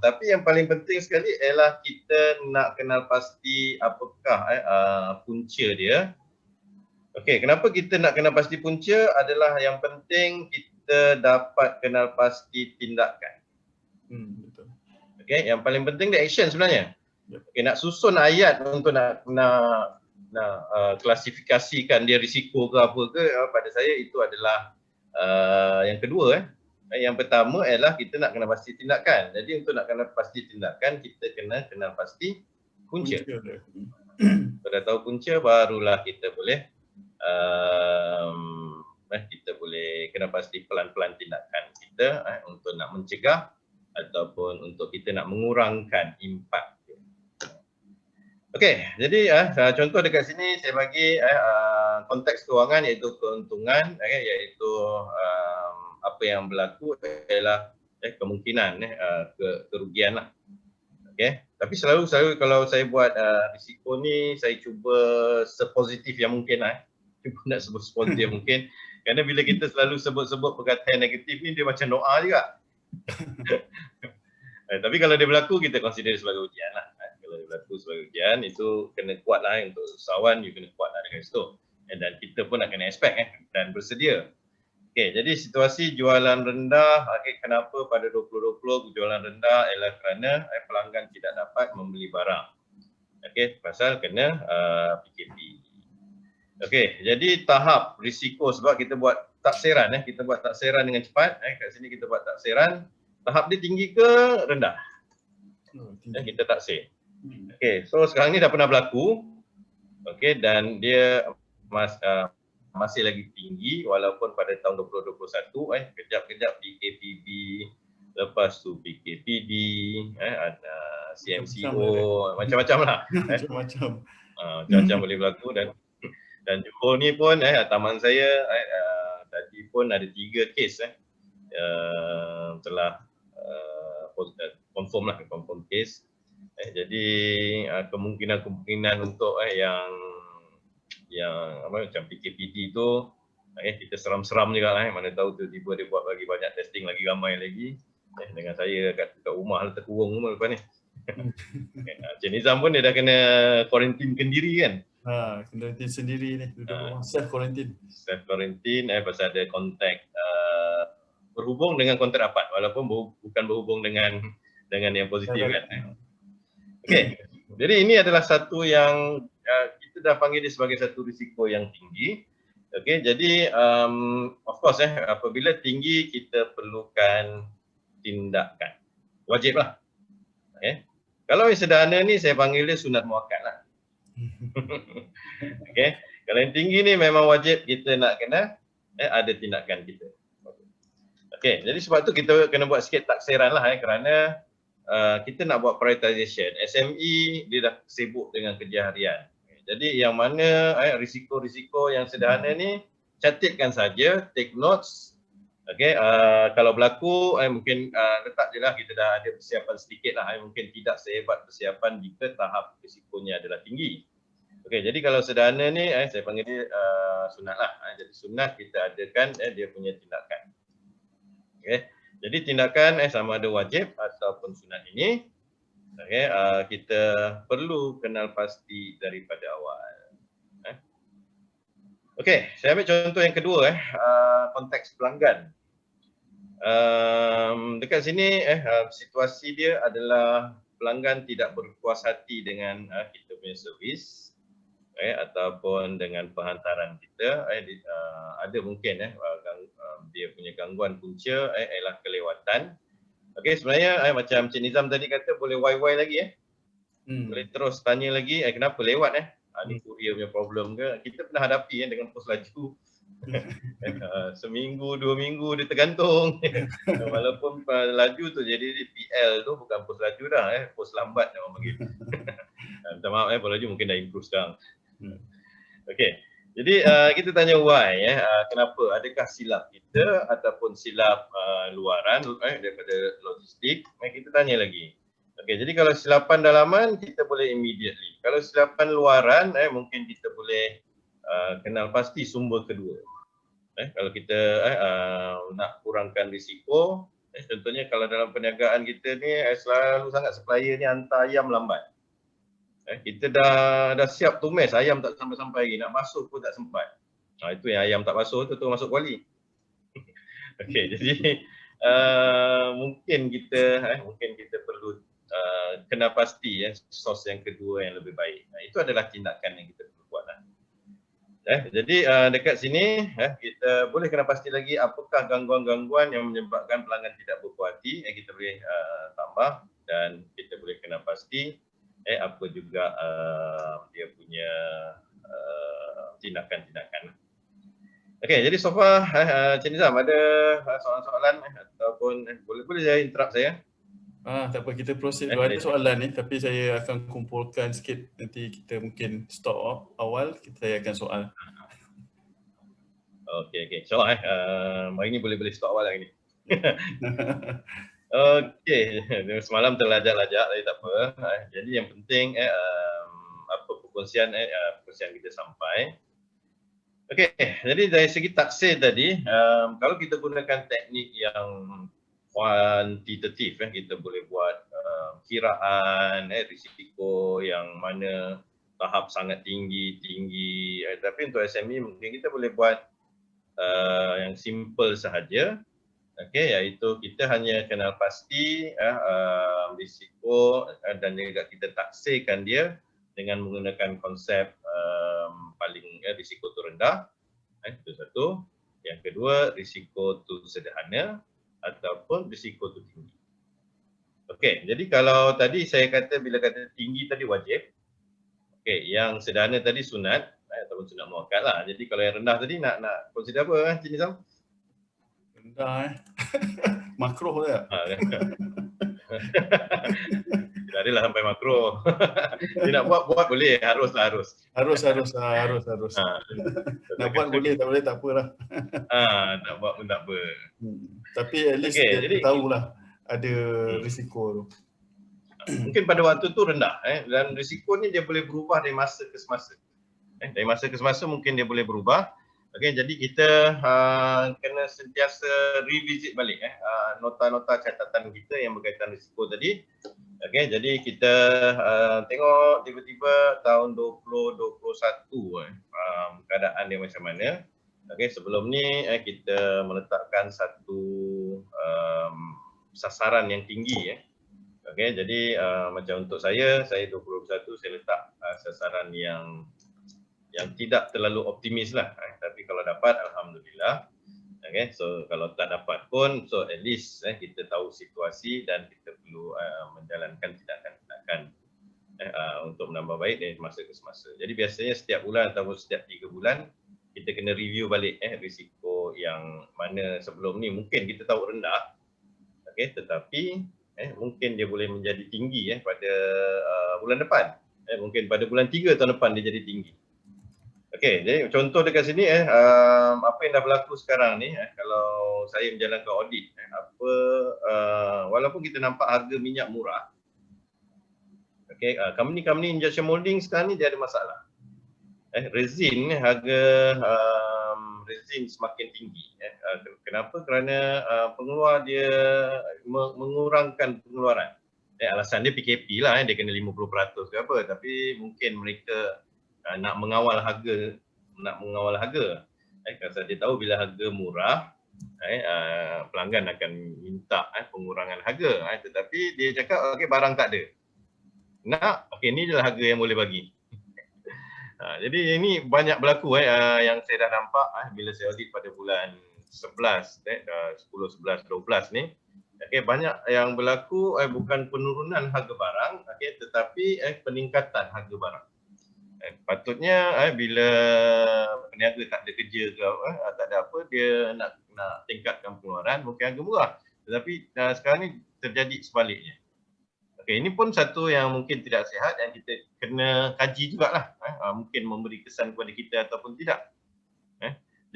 Tapi yang paling penting sekali ialah kita nak kenal pasti apakah punca dia. Okey, kenapa kita nak kenal pasti punca adalah yang penting kita dapat kenal pasti tindakan. Betul. Okey, yang paling penting dia action sebenarnya. Yep. Okey, nak susun ayat untuk nak klasifikasikan dia risiko ke apa ke, pada saya itu adalah yang kedua. Yang pertama ialah kita nak kenal pasti tindakan. Jadi untuk nak kenal pasti tindakan, kita kena kenal pasti punca. Kalau dah tahu punca, barulah kita boleh kenal pasti pelan-pelan tindakan kita untuk nak mencegah ataupun untuk kita nak mengurangkan impak. Okey, jadi contoh dekat sini saya bagi konteks kewangan iaitu keuntungan, iaitu apa yang berlaku ialah kemungkinan kerugian lah. Okey, tapi selalu kalau saya buat risiko ni, saya cuba sepositif yang mungkin lah. Cuba nak sebut sepositif yang mungkin. Kerana bila kita selalu sebut-sebut perkataan negatif ni, dia macam doa juga. Tapi kalau dia berlaku, kita consider sebagai ujian lah. Kalau dia berlaku sebagai ujian, itu kena kuat lah untuk usahawan, you kena kuat lah dekat situ. Dan kita pun nak kena expect dan bersedia. Okey, jadi situasi jualan rendah, kenapa pada 2020 jualan rendah ialah kerana pelanggan tidak dapat membeli barang. Okey, pasal kena PKP. Okey, jadi tahap risiko sebab kita buat taksiran, kita buat taksiran dengan cepat. Kat sini kita buat taksiran, tahap dia tinggi ke rendah? Kita taksir. Okey, so sekarang ni dah pernah berlaku. Okey, dan dia masih lagi tinggi walaupun pada tahun 2021 kejap-kejap PKPB, lepas tu PKPD, ada CMCO, macam-macam lah. Macam-macam boleh berlaku dan Johor ni pun taman saya tadi pun ada 3 kes telah confirm case. Jadi kemungkinan untuk yang macam PKPD tu kita seram-seram juga lah, mana tahu tiba-tiba dia buat lagi banyak testing lagi ramai lagi dengan saya kat rumah terkurung semua lepas ni. Encik Nizam pun dia dah kena quarantine kendiri kan. Quarantine sendiri ni, duduk rumah self quarantine. Self quarantine pasal ada kontak berhubung dengan kontak rapat walaupun bukan berhubung dengan yang positif kan. Okey. Jadi ini adalah satu yang kita dah panggil dia sebagai satu risiko yang tinggi. Okey, jadi of course apabila tinggi kita perlukan tindakan. Wajiblah. Okey. Kalau yang sederhana ni saya panggil dia sunat muakkad lah. Okey. Kalau yang tinggi ni memang wajib kita nak kena ada tindakan kita. Okey, jadi sebab tu kita kena buat sikit taksiran lah kerana kita nak buat prioritization. SME dia dah sibuk dengan kerja harian. Jadi yang mana risiko-risiko yang sederhana ni catatkan saja, take notes. Okey, kalau berlaku mungkin letak je lah, kita dah ada persiapan sedikit lah. Mungkin tidak sehebat persiapan jika tahap risikonya adalah tinggi. Okey, jadi kalau sederhana ni saya panggil dia sunat lah. Jadi sunat kita adakan dia punya tindakan. Okey, jadi tindakan sama ada wajib ataupun sunat ini kita perlu kenal pasti daripada awal. Okey, saya ambil contoh yang kedua konteks pelanggan. Dekat sini situasi dia adalah pelanggan tidak berpuas hati dengan kita punya servis ataupun dengan penghantaran kita. Ada mungkin dia punya gangguan punca ialah kelewatan. Okey, sebenarnya macam Encik Nizam tadi kata boleh YY lagi boleh terus tanya lagi kenapa lewat ni courier punya problem ke. Kita pernah hadapi dengan pos laju. Seminggu, 2 minggu dia tergantung. Walaupun laju tu jadi PL tu bukan pos laju dah, pos lambat dia orang panggil. Minta maaf pos laju mungkin dah improve sekarang. Okey. Jadi kita tanya why kenapa, adakah silap kita ataupun silap luaran daripada logistik. Kita tanya lagi. Okey, jadi kalau silapan dalaman kita boleh immediately. Kalau silapan luaran mungkin kita boleh kenal pasti sumber kedua. Kalau kita nak kurangkan risiko, contohnya kalau dalam perniagaan kita ni selalu sangat supplier ni hantar ayam lambat. Kita dah siap tumis, ayam tak sampai-sampai lagi, nak basuh pun tak sempat. Itu yang ayam tak basuh tu masuk kuali. Okey, jadi mungkin kita perlu kena pasti sos yang kedua yang lebih baik. Itu adalah tindakan yang kita perlu buat lah. Jadi dekat sini kita boleh kena pasti lagi apakah gangguan-gangguan yang menyebabkan pelanggan tidak berpuas hati, kita boleh tambah, dan kita boleh kena pasti apa juga dia punya tindakan-tindakan. Okey, jadi so far Encik Nizam ada soalan-soalan ataupun boleh saya interrupt saya? Tak apa, kita proceed dulu. Ada soalan ni tapi saya akan kumpulkan sikit, nanti kita mungkin stop awal, saya akan soal. Okey. So hari ni boleh stop awal lagi ni. Okey, semalam terlajak-lajak tapi tak apa. Jadi yang penting apa perkongsian kita sampai. Okey, jadi dari segi taksir tadi, kalau kita gunakan teknik yang kuantitatif, kita boleh buat kiraan risiko yang mana tahap sangat tinggi, tapi untuk SME mungkin kita boleh buat yang simple sahaja. Okey, iaitu kita hanya kenal pasti risiko dan juga kita taksirkan dia dengan menggunakan konsep paling risiko tu rendah. Itu satu. Yang kedua, risiko tu sederhana ataupun risiko tu tinggi. Okey, jadi kalau tadi saya kata bila kata tinggi tadi wajib. Okey, yang sederhana tadi sunat ataupun sunat muakkad lah. Jadi kalau yang rendah tadi nak consider apa Encik Nizam? Rendah makruh tak? Tidak adalah sampai makruh. Dia nak buat boleh, harus. Harus. Nak buat boleh, tak boleh tak apalah. Nak buat pun tak apa. Tapi at least dia tahulah ada risiko tu. Mungkin pada waktu tu rendah dan risiko ni dia boleh berubah dari masa ke semasa. Dari masa ke semasa mungkin dia boleh berubah. Okey, jadi kita kena sentiasa revisit balik nota-nota catatan kita yang berkaitan risiko tadi. Okey, jadi kita tengok tiba-tiba tahun 2021 keadaan dia macam mana. Okey, sebelum ni kita meletakkan satu sasaran yang tinggi Okey, jadi macam untuk saya 2021 saya letak sasaran yang tidak terlalu optimis lah. Tapi kalau dapat alhamdulillah. Okay, so kalau tak dapat pun, so at least kita tahu situasi dan kita perlu menjalankan tindakan-tindakan untuk menambah baik dari masa ke semasa. Jadi biasanya setiap bulan ataupun setiap 3 bulan kita kena review balik risiko yang mana sebelum ni mungkin kita tahu rendah. Okay, tetapi mungkin dia boleh menjadi tinggi pada bulan depan. Mungkin pada bulan 3 tahun depan dia jadi tinggi. Okey, jadi contoh dekat sini apa yang dah berlaku sekarang ni kalau saya menjalankan audit walaupun kita nampak harga minyak murah. Okey, company injection molding sekarang ni dia ada masalah. Resin harga resin semakin tinggi. Kenapa? Kerana pengeluar dia mengurangkan pengeluaran. Alasan dia PKP lah, dia kena 50% ke apa, tapi mungkin mereka nak mengawal harga. Kerana dia tahu bila harga murah, pelanggan akan minta pengurangan harga. Tetapi dia cakap okey, barang tak ada. Okey, ni adalah harga yang boleh bagi. Jadi ini banyak berlaku yang saya dah nampak bila saya audit pada bulan 11, 10, 11, 12 ni. Okey, banyak yang berlaku bukan penurunan harga barang, tetapi peningkatan harga barang. Patutnya bila peniaga tak ada kerja ke tak ada apa, dia nak tingkatkan pengeluaran, mungkin harga murah. Tetapi sekarang ni terjadi sebaliknya. Okey, ini pun satu yang mungkin tidak sihat yang kita kena kaji jugalah. Mungkin memberi kesan kepada kita ataupun tidak.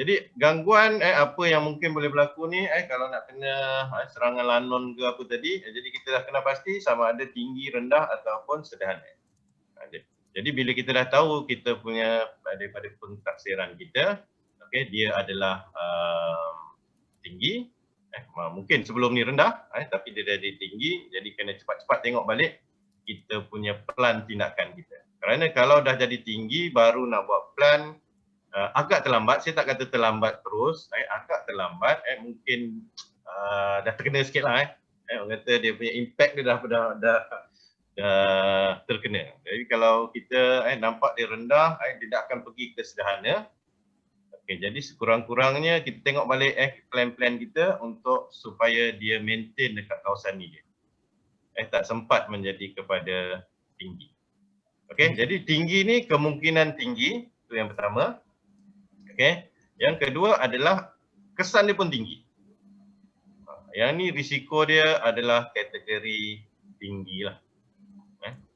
Jadi gangguan apa yang mungkin boleh berlaku ni kalau nak kena serangan lanon ke apa tadi, jadi kita dah kena pasti sama ada tinggi, rendah ataupun sederhana. Jadi bila kita dah tahu kita punya daripada pentaksiran kita, okey, dia adalah tinggi, mungkin sebelum ni rendah, tapi dia dah tinggi, jadi kena cepat-cepat tengok balik kita punya plan tindakan kita. Kerana kalau dah jadi tinggi baru nak buat plan, agak terlambat, saya tak kata terlambat terus, agak terlambat, mungkin dah terkena sikit lah. Orang kata dia punya impact dia dah terkena. Jadi kalau kita nampak dia rendah, dia tak akan pergi ke sederhana. Okay, jadi sekurang-kurangnya kita tengok balik plan-plan kita untuk supaya dia maintain dekat kawasan ni dia. Tak sempat menjadi kepada tinggi. Okey, jadi tinggi ni kemungkinan tinggi, itu yang pertama. Okey, yang kedua adalah kesan dia pun tinggi. Yang ni risiko dia adalah kategori tinggi lah.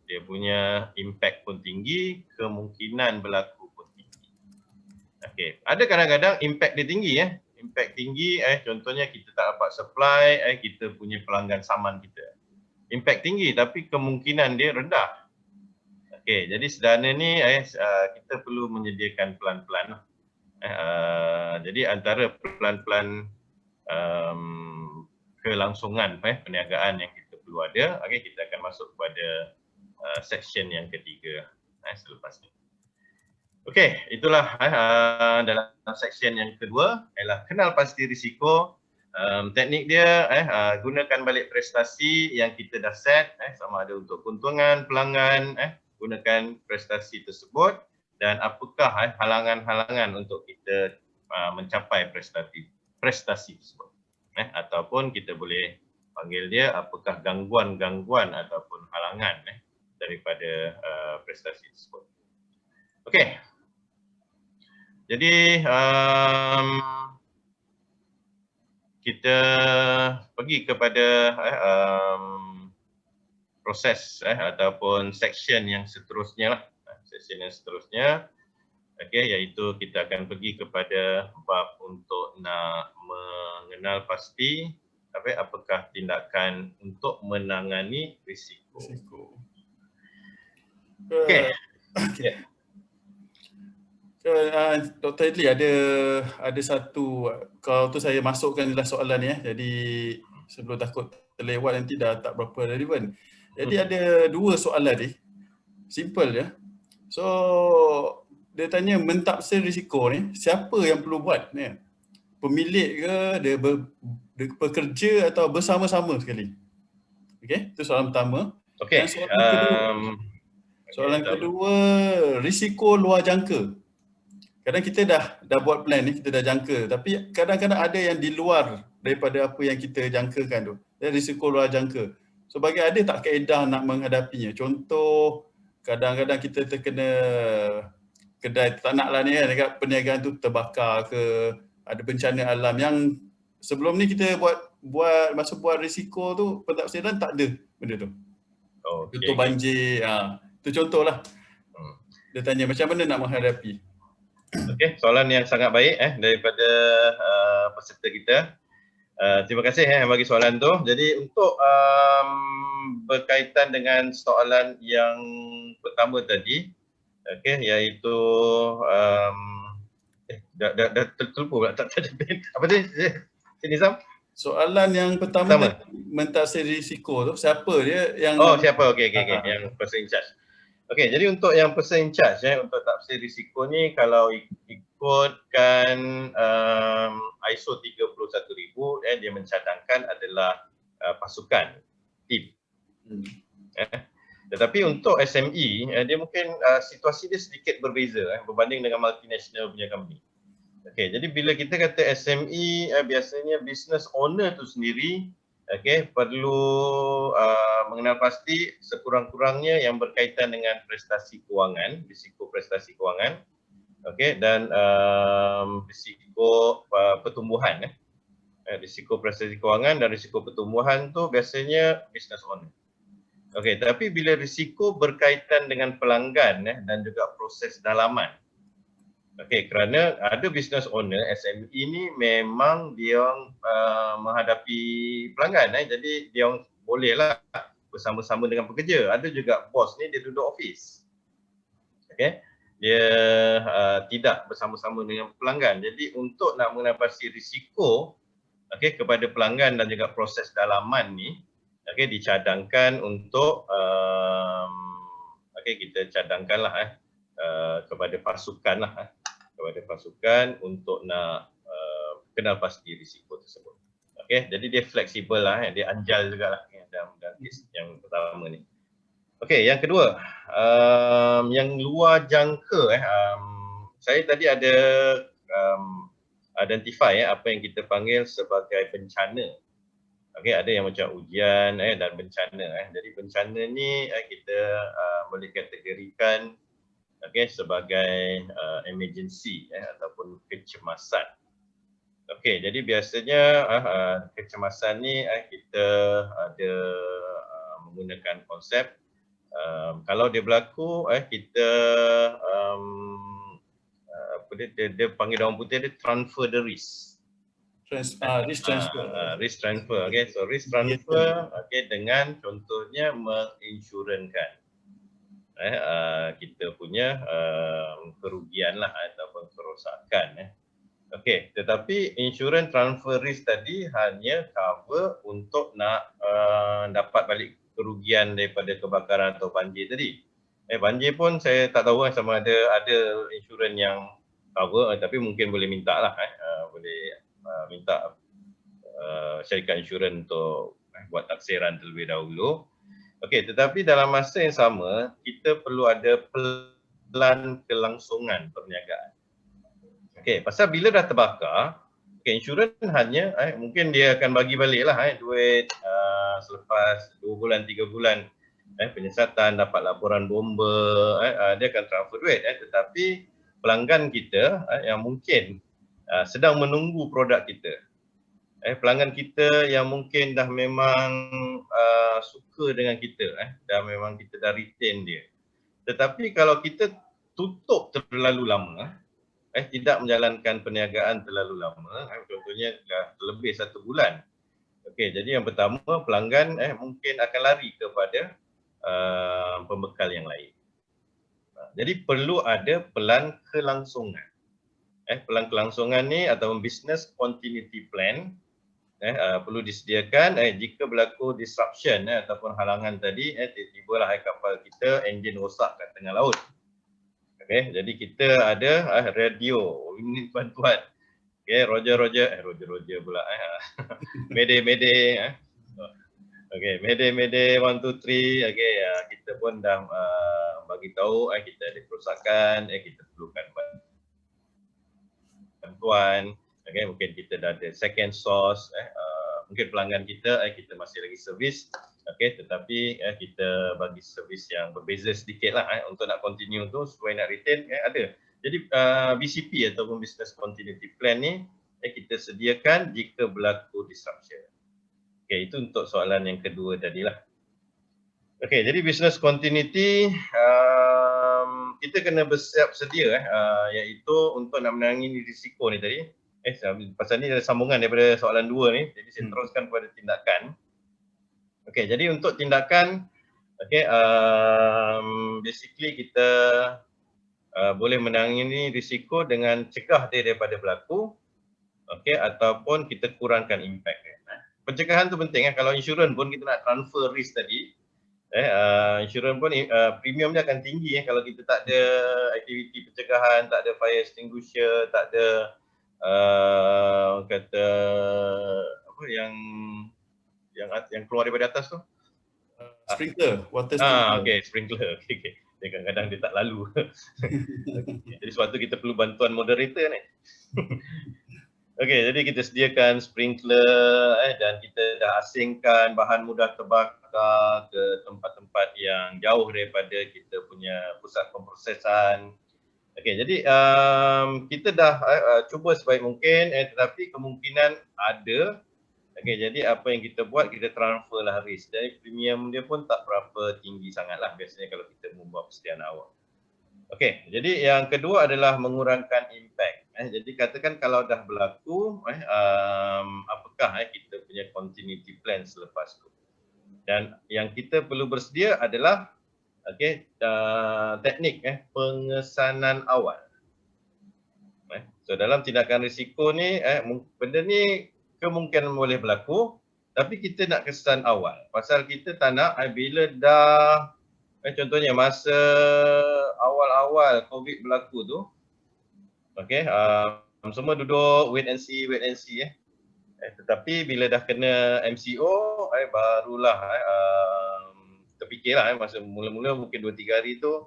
Dia punya impact pun tinggi, kemungkinan berlaku pun tinggi. Okey, ada kadang-kadang impact dia tinggi Impact tinggi contohnya kita tak dapat supply kita punya pelanggan saman kita. Impact tinggi tapi kemungkinan dia rendah. Okey, jadi sederhana ni kita perlu menyediakan plan-plan. Jadi antara plan-plan kelangsungan perniagaan yang kita perlu ada, kita akan masuk kepada section yang ketiga selepas ni. Okey, itulah dalam section yang kedua ialah kenal pasti risiko. Teknik dia gunakan balik prestasi yang kita dah set sama ada untuk keuntungan pelanggan, gunakan prestasi tersebut dan apakah halangan-halangan untuk kita mencapai prestasi tersebut. Ataupun kita boleh panggil dia apakah gangguan-gangguan ataupun halangan daripada prestasi tersebut. Okey. Jadi kita pergi kepada proses ataupun section yang seterusnya lah. Section yang seterusnya, iaitu kita akan pergi kepada bab untuk nak mengenal pasti apakah tindakan untuk menangani risiko. Okey. Dr. Adli ada satu, kalau tu saya masukkan dalam soalan ni jadi sebelum takut terlewat nanti dah tak berapa relevan. Jadi ada dua soalan ni, simple je. So dia tanya mentafsir risiko ni siapa yang perlu buat ni? Pemilik ke, dia pekerja atau bersama-sama sekali? Okey, itu soalan pertama. Okey. Soalan kedua, risiko luar jangka. Kadang kita dah buat plan ni, kita dah jangka, tapi kadang-kadang ada yang di luar daripada apa yang kita jangkakan tu. Dan risiko luar jangka. So bagi ada tak kaedah nak menghadapinya? Contoh, kadang-kadang kita terkena kedai tak nak lah ni dekat perniagaan tu terbakar ke, ada bencana alam yang sebelum ni kita buat risiko tu, pentafsiran tak ada benda tu. Contoh banjir, itu contoh lah. Dia tanya macam mana nak menghadapi. Okey, soalan yang sangat baik daripada peserta kita. Terima kasih bagi soalan tu. Jadi untuk berkaitan dengan soalan yang pertama tadi, iaitu dah terlupa pula tak ada. Apa tu? Sini Sam. Soalan yang pertama mentafsir risiko tu siapa dia yang siapa? Okey yang person in charge. Okey, jadi untuk yang person in charge untuk tafsir risiko ni kalau ikutkan ISO 31000 dia mencadangkan adalah pasukan, tim. Tetapi untuk SME dia mungkin situasi dia sedikit berbeza berbanding dengan multinational punya company. Okey, jadi bila kita kata SME biasanya business owner tu sendiri perlu mengenal pasti sekurang-kurangnya yang berkaitan dengan prestasi kewangan, risiko prestasi kewangan, dan risiko pertumbuhan. Risiko prestasi kewangan dan risiko pertumbuhan tu biasanya business owner. Tapi bila risiko berkaitan dengan pelanggan dan juga proses dalaman, Okey, kerana ada business owner SME ni memang dia menghadapi pelanggan jadi dia bolehlah bersama-sama dengan pekerja. Ada juga bos ni dia duduk office. Okey. Dia tidak bersama-sama dengan pelanggan. Jadi untuk nak mengatasi risiko kepada pelanggan dan juga proses dalaman ni dicadangkan untuk kita cadangkanlah kepada pasukan kepada pasukan untuk nak kenal pasti risiko tersebut. Okey, jadi dia fleksibel dia anjal jugalah dalam kes yang pertama ni. Okey, yang kedua, yang luar jangka saya tadi ada identify apa yang kita panggil sebagai bencana. Okey, ada yang macam ujian dan bencana Jadi bencana ni kita boleh kategorikan sebagai emergency ataupun kecemasan. Okey, jadi biasanya kecemasan ni kita ada menggunakan konsep kalau dia berlaku kita dia panggil dalam putih dia transfer the risk. Risk transfer. Risk transfer. Okay, so risk transfer dengan contohnya menginsurankan kita punya kerugian lah ataupun kerosakan. Okey, tetapi insurans transfer risk tadi hanya cover untuk nak dapat balik kerugian daripada kebakaran atau banjir tadi. Banjir pun saya tak tahu sama ada insurans yang cover tapi mungkin boleh minta lah boleh minta syarikat insurans untuk buat taksiran terlebih dahulu. Okey, tetapi dalam masa yang sama kita perlu ada pelan kelangsungan perniagaan. Okey, pasal bila dah terbakar, insurans hanya mungkin dia akan bagi baliklah duit selepas 2 bulan 3 bulan penyiasatan, dapat laporan bomba, dia akan transfer duit tetapi pelanggan kita yang mungkin sedang menunggu produk kita. Pelanggan kita yang mungkin dah memang suka dengan kita dah memang kita dah retain dia. Tetapi kalau kita tutup terlalu lama tidak menjalankan perniagaan terlalu lama contohnya dah lebih 1 bulan. Okey, jadi yang pertama pelanggan mungkin akan lari kepada pembekal yang lain. Jadi perlu ada pelan kelangsungan. Pelan kelangsungan ni atau business continuity plan perlu disediakan jika berlaku disruption ataupun halangan tadi tiba-tibalah kapal kita enjin rosak kat tengah laut. Okey, jadi kita ada radio unit bantuan. Okey, Roger pula Mayday okey, Mayday 1 2 3 okey kita pun dah bagi tahu kita ada kerosakan kita perlukan bantuan. Okey, mungkin kita dah ada second source mungkin pelanggan kita kita masih lagi servis tetapi kita bagi servis yang berbeza sedikit lah untuk nak continue tu supaya nak retain ada. Jadi BCP ataupun business continuity plan ni kita sediakan jika berlaku disruption. Okey, itu untuk soalan yang kedua tadilah. Okey, jadi business continuity kita kena bersiap sedia iaitu untuk nak menangani risiko ni tadi. Pasal ni ada sambungan daripada soalan 2 ni. Jadi saya teruskan kepada tindakan. Okey, jadi untuk tindakan basically kita boleh menangani risiko dengan cegah dia daripada berlaku ataupun kita kurangkan impact dia. Pencegahan tu penting kalau insurans pun kita nak transfer risk tadi insurans pun premium dia akan tinggi kalau kita tak ada aktiviti pencegahan, tak ada fire extinguisher, tak ada kata apa yang keluar daripada atas tu sprinkler, water sprinkler. Okey, sprinkler. Okey. Dia kadang-kadang dia tak lalu. Jadi sebab tu kita perlu bantuan moderator ni. Okey, jadi kita sediakan sprinkler dan kita dah asingkan bahan mudah terbakar ke tempat-tempat yang jauh daripada kita punya pusat pemprosesan. Okey, jadi kita dah cuba sebaik mungkin tetapi kemungkinan ada. Okey, jadi apa yang kita buat, kita transfer lah risk. Jadi premium dia pun tak berapa tinggi sangatlah biasanya kalau kita membuat persediaan awal. Okey, jadi yang kedua adalah mengurangkan impact. Jadi katakan kalau dah berlaku, apakah kita punya continuity plan selepas tu. Dan yang kita perlu bersedia adalah teknik pengesanan awal. So dalam tindakan risiko ni, benda ni kemungkinan boleh berlaku, tapi kita nak kesan awal. Pasal kita tak nak bila dah, contohnya masa awal-awal COVID berlaku tu, semua duduk wait and see. Tetapi bila dah kena MCO, barulah terfikirlah masa mula-mula mungkin 2-3 hari tu,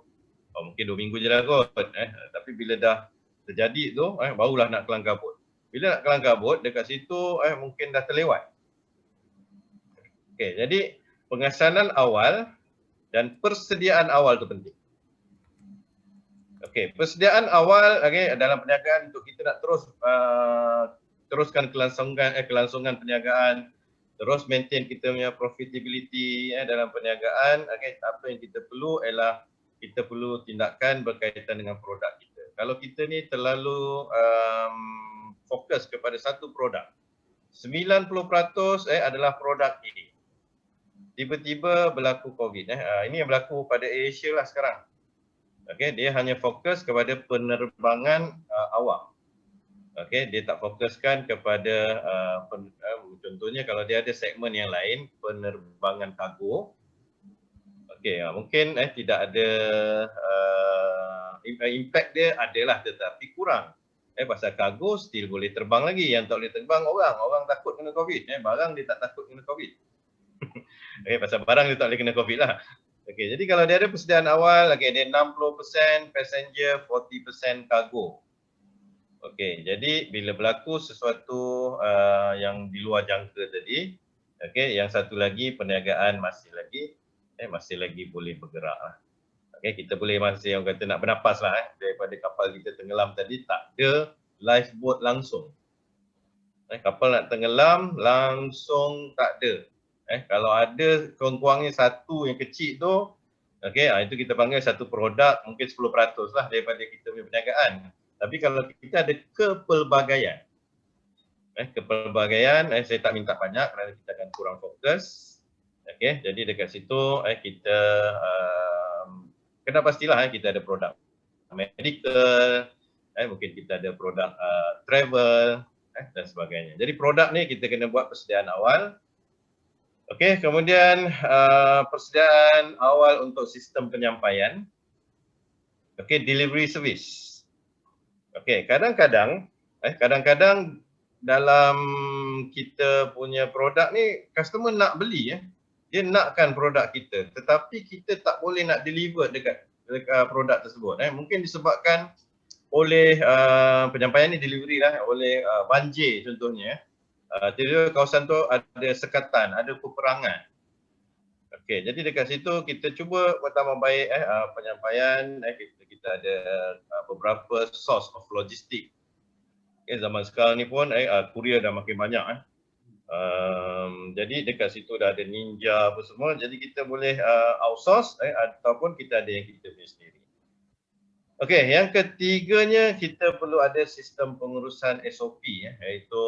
mungkin 2 minggu je lah kot. Tapi bila dah terjadi tu, barulah nak kelang kabut. Bila nak kelang kabut, dekat situ mungkin dah terlewat. Jadi pengesanan awal dan persediaan awal tu penting. Persediaan awal dalam perniagaan untuk kita nak teruskan kelangsungan perniagaan, terus maintain kita punya profitability dalam perniagaan. Apa yang kita perlu ialah kita perlu tindakan berkaitan dengan produk kita. Kalau kita ni terlalu fokus kepada satu produk, 90% adalah produk A. Tiba-tiba berlaku COVID. Ini yang berlaku pada Asia lah sekarang. Dia hanya fokus kepada penerbangan awam. Dia tak fokuskan kepada contohnya kalau dia ada segmen yang lain, penerbangan kargo. Mungkin tidak ada impact dia adalah, tetapi kurang. Pasal kargo still boleh terbang lagi. Yang tak boleh terbang orang takut kena COVID. Barang dia tak takut kena COVID. Pasal barang dia tak boleh kena COVID lah. Jadi kalau dia ada persediaan awal, dia 60% passenger, 40% kargo. Jadi bila berlaku sesuatu yang di luar jangka tadi, yang satu lagi perniagaan masih lagi boleh bergerak lah. Kita boleh masih yang kata nak bernapas lah daripada kapal kita tenggelam tadi, tak ada lifeboat langsung. Kapal nak tenggelam langsung tak ada. Kalau ada kurang-kurangnya satu yang kecil tu, itu kita panggil satu produk mungkin 10% lah daripada kita punya perniagaan. Tapi kalau kita ada kepelbagaian, saya tak minta banyak kerana kita akan kurang fokus. Jadi dekat situ kita kena pastilah kita ada produk medical, mungkin kita ada produk travel dan sebagainya. Jadi produk ni kita kena buat persediaan awal. Kemudian persediaan awal untuk sistem penyampaian. Delivery service. Kadang-kadang dalam kita punya produk ni customer nak beli dia nakkan produk kita, tetapi kita tak boleh nak deliver dekat produk tersebut. Mungkin disebabkan oleh penyampaian ni delivery lah oleh banjir contohnya. Tiba-tiba kawasan tu ada sekatan, ada peperangan. Jadi dekat situ kita cuba pertama baik penyampaian, kita ada beberapa source of logistik. Zaman sekarang ni pun courier dah makin banyak. Jadi dekat situ dah ada Ninja apa semua, jadi kita boleh outsource ataupun kita ada yang kita punya sendiri. Yang ketiganya kita perlu ada sistem pengurusan SOP iaitu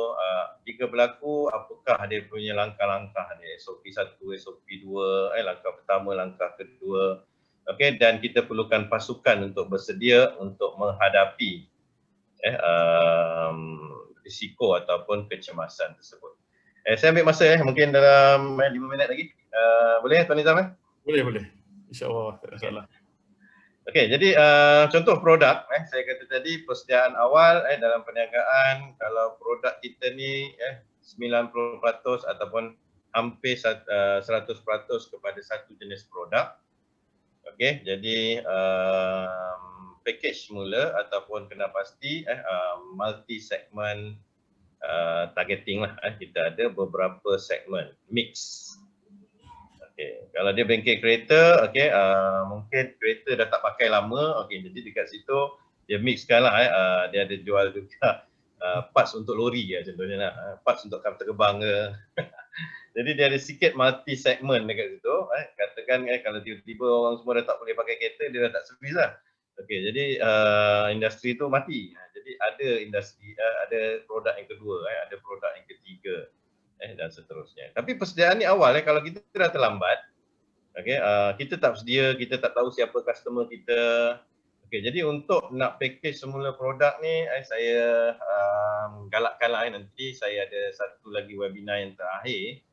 jika berlaku apakah dia punya langkah-langkah dia, SOP 1, SOP 2, langkah pertama, langkah kedua. Dan kita perlukan pasukan untuk bersedia untuk menghadapi risiko ataupun kecemasan tersebut. Saya ambil masa mungkin dalam 5 minit lagi. Boleh Tuan Nizam? Boleh. InsyaAllah tak ada masalah. Jadi contoh produk saya kata tadi persediaan awal dalam perniagaan, kalau produk kita ni 90% ataupun hampir 100% kepada satu jenis produk. Jadi package mula ataupun kena pasti multi segment targeting lah. Kita ada beberapa segmen mix. Kalau dia bengkel kereta, mungkin kereta dah tak pakai lama, jadi dekat situ dia mixkan lah, dia ada jual juga parts untuk lori contohnya lah, parts untuk kapal terbang ke. Jadi dia ada sikit multi segment dekat situ. Katakan kalau tiba-tiba orang semua dah tak boleh pakai kereta, dia dah tak servis lah. Okey, jadi industri tu mati. Jadi ada industri, ada produk yang kedua, ada produk yang ketiga, dan seterusnya. Tapi persediaan ni awal, kalau kita dah terlambat, okey, kita tak sedia, kita tak tahu siapa customer kita. Okey, jadi untuk nak package semula produk ni, saya galakkanlah nanti saya ada satu lagi webinar yang terakhir,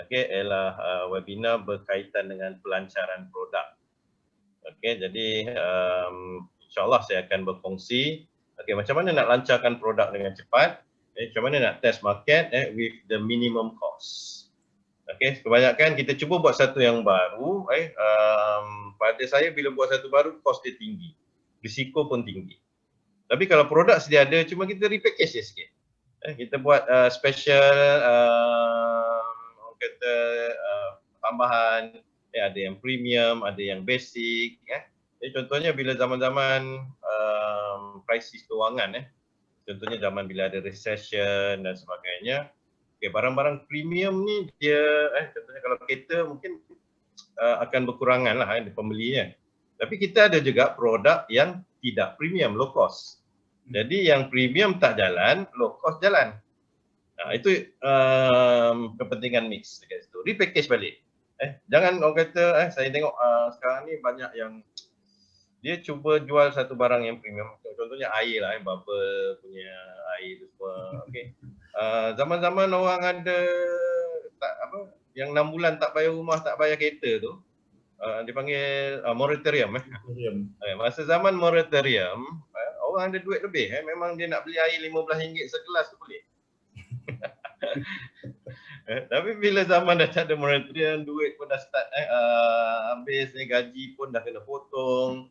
okey, ialah webinar berkaitan dengan pelancaran produk. Okey, jadi insyaAllah saya akan berkongsi macam mana nak lancarkan produk dengan cepat, macam mana nak test market with the minimum cost. Okey, kebanyakan kita cuba buat satu yang baru, pada saya bila buat satu baru cost dia tinggi, risiko pun tinggi. Tapi kalau produk sedia ada, cuma kita repackage dia sikit. Kita buat special, orang kata tambahan, ada yang premium, ada yang basic. Contohnya bila zaman-zaman krisis kewangan, contohnya zaman bila ada recession dan sebagainya, barang-barang premium ni dia, contohnya kalau kereta mungkin akan berkurangan lah pembelinya. Tapi kita ada juga produk yang tidak premium, low cost. Jadi yang premium tak jalan, low cost jalan. Itu kepentingan mix dekat situ. Repackage balik. Jangan orang kata, saya tengok sekarang ni banyak yang dia cuba jual satu barang yang premium. Contohnya air lah, bubble punya air tu semua. Okay. Zaman-zaman orang ada tak apa, yang 6 bulan tak bayar rumah, tak bayar kereta tu, dipanggil moratorium. Masa zaman moratorium, orang ada duit lebih. Memang dia nak beli air RM15 segelas tu boleh. Tapi bila zaman dah tak ada moratorium, duit pun dah start habis, gaji pun dah kena potong.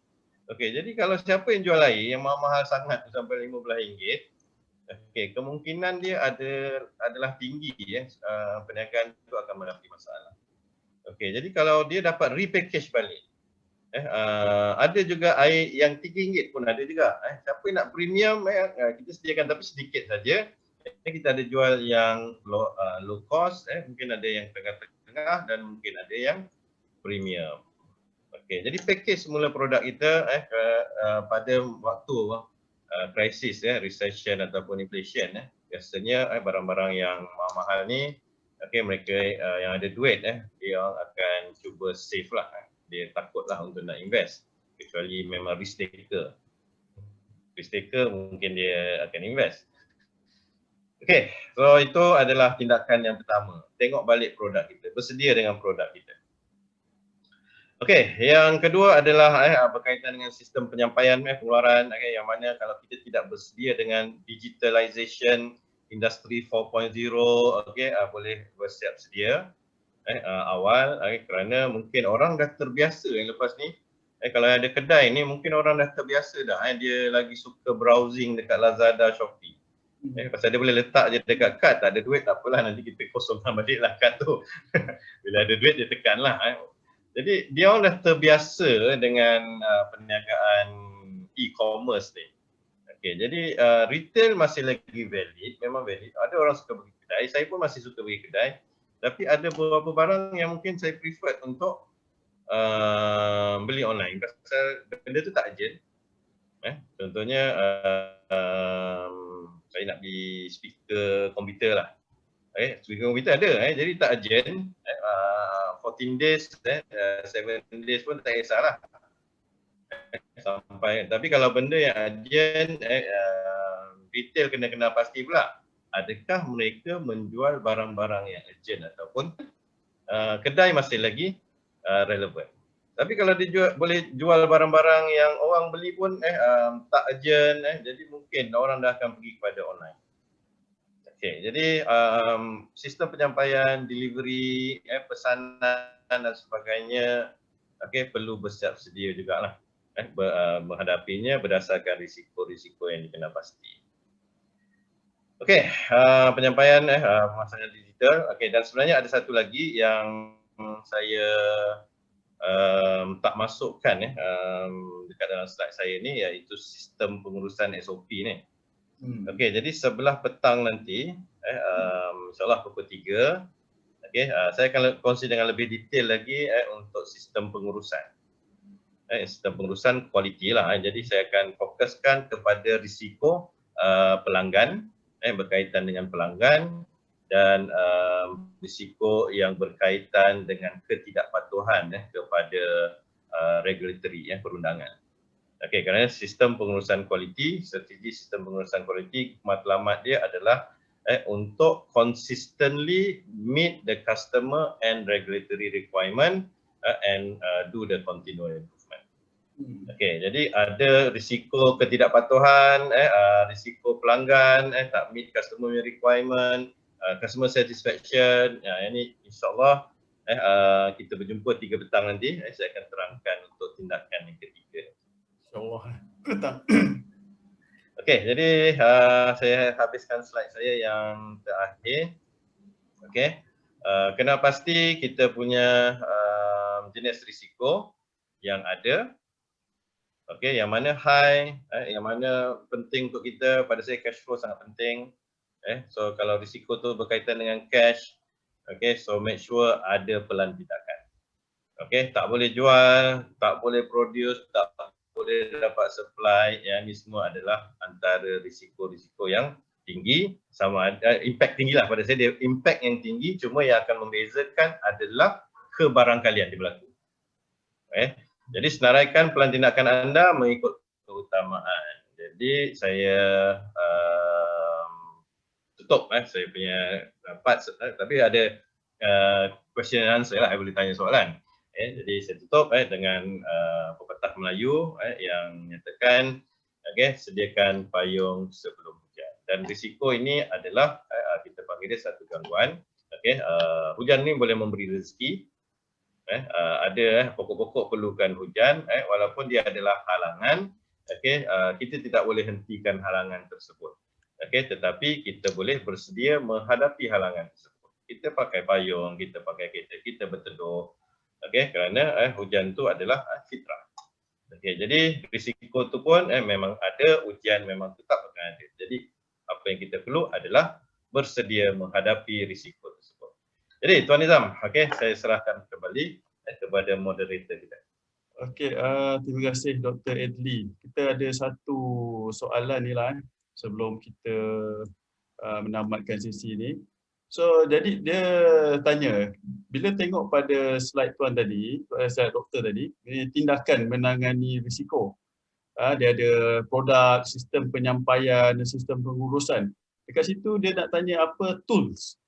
Okey, jadi kalau siapa yang jual air yang mahal-mahal sangat tu sampai RM15, okey, kemungkinan dia adalah tinggi perniagaan itu akan mengalami masalah. Okey, jadi kalau dia dapat repackage balik, ada juga air yang RM3 pun ada juga. Siapa yang nak premium, kita sediakan tapi sedikit saja. Kita ada jual yang low cost, mungkin ada yang tengah-tengah dan mungkin ada yang premium. Okey, jadi package semula produk kita pada waktu krisis, recession ataupun inflation, biasanya barang-barang yang mahal ni, mereka yang ada duit, dia akan cuba save lah. Dia takutlah untuk nak invest, kecuali memang risk taker. Risk taker mungkin dia akan invest. Okey, so itu adalah tindakan yang pertama. Tengok balik produk kita, bersedia dengan produk kita. Okey, yang kedua adalah berkaitan dengan sistem penyampaian pengeluaran, yang mana kalau kita tidak bersedia dengan digitalization industri 4.0, boleh bersiap sedia awal, kerana mungkin orang dah terbiasa yang lepas ni. Kalau ada kedai ni mungkin orang dah terbiasa dah, dia lagi suka browsing dekat Lazada, Shopee. Pasal dia boleh letak je dekat kad, tak ada duit tak apalah, nanti kita kosongkan balik lah kad tu. Bila ada duit dia tekan lah. Jadi dia orang dah terbiasa dengan perniagaan e-commerce ni. Okey, jadi retail masih lagi valid, memang valid. Ada orang suka pergi kedai, saya pun masih suka pergi kedai. Tapi ada beberapa barang yang mungkin saya prefer untuk beli online. Pasal benda tu tak urgent. Contohnya saya nak beli speaker komputer lah. Speaker komputer ada, jadi tak urgent. 14 days, 7 days pun tak kisahlah. Sampai, tapi kalau benda yang urgent, retail kena pasti pula. Adakah mereka menjual barang-barang yang urgent ataupun kedai masih lagi relevan. Tapi kalau dia boleh jual barang-barang yang orang beli pun tak urgent, jadi mungkin orang dah akan pergi kepada online. Okay, jadi sistem penyampaian, delivery, pesanan dan sebagainya, perlu bersiap sedia jugalah menghadapinya berdasarkan risiko-risiko yang dikenal pasti. Okey, penyampaian pemasaran digital. Okey, dan sebenarnya ada satu lagi yang saya tak masukkan dekat dalam slide saya ni, iaitu sistem pengurusan SOP ni. Okey, jadi sebelah petang nanti, insyaAllah pukul 3, saya akan kongsi dengan lebih detail lagi untuk sistem pengurusan. sistem pengurusan kualiti lah. Jadi saya akan fokuskan kepada risiko pelanggan berkaitan dengan pelanggan dan risiko yang berkaitan dengan ketidakpatuhan kepada regulatory perundangan. Okey, kerana sistem pengurusan kualiti, strategi sistem pengurusan kualiti, matlamat dia adalah untuk consistently meet the customer and regulatory requirement and do the continual improvement. Okey, jadi ada risiko ketidakpatuhan, risiko pelanggan tak meet customer requirement, customer satisfaction. Ini insya-Allah kita berjumpa 3 petang nanti. Saya akan terangkan untuk tindakan yang ketiga. InsyaAllah. Petang. Okey, jadi saya habiskan slide saya yang terakhir. Okey, kena pasti kita punya jenis risiko yang ada. Okey, yang mana high, yang mana penting untuk kita. Pada saya cash flow sangat penting. So kalau risiko tu berkaitan dengan cash, okey, so make sure ada pelan tindakan. Okey, tak boleh jual, tak boleh produce, tak boleh dapat supply. Ini semua adalah antara risiko-risiko yang tinggi, sama ada impact tinggilah pada saya. Dia impact yang tinggi, cuma yang akan membezakan adalah kebarangkalian dia berlaku. Jadi senaraikan pelan tindakan anda mengikut keutamaan. Jadi saya tutup saya punya part, tapi ada question and answer lah, saya boleh tanya soalan. Jadi saya tutup dengan pepatah Melayu yang menyatakan sediakan payung sebelum hujan. Dan risiko ini adalah kita panggil dia satu gangguan. Hujan ni boleh memberi rezeki. Ada pokok-pokok perlukan hujan, walaupun dia adalah halangan. Kita tidak boleh hentikan halangan tersebut. Tetapi kita boleh bersedia menghadapi halangan tersebut. Kita pakai payung, kita pakai kereta, kita berteduh. Kerana hujan tu adalah fitrah. Jadi risiko tu pun memang ada, ujian memang tetap akan ada. Jadi apa yang kita perlu adalah bersedia menghadapi risiko tersebut. Jadi Tuan Nizam, saya serahkan kembali kepada moderator kita. Okey, terima kasih Dr. Adli. Kita ada satu soalan ni lah sebelum kita menamatkan sesi ni. So jadi dia tanya, bila tengok pada slide tuan tadi, slide doktor tadi, tindakan menangani risiko. Dia ada produk, sistem penyampaian, sistem pengurusan. Dekat situ dia nak tanya apa tools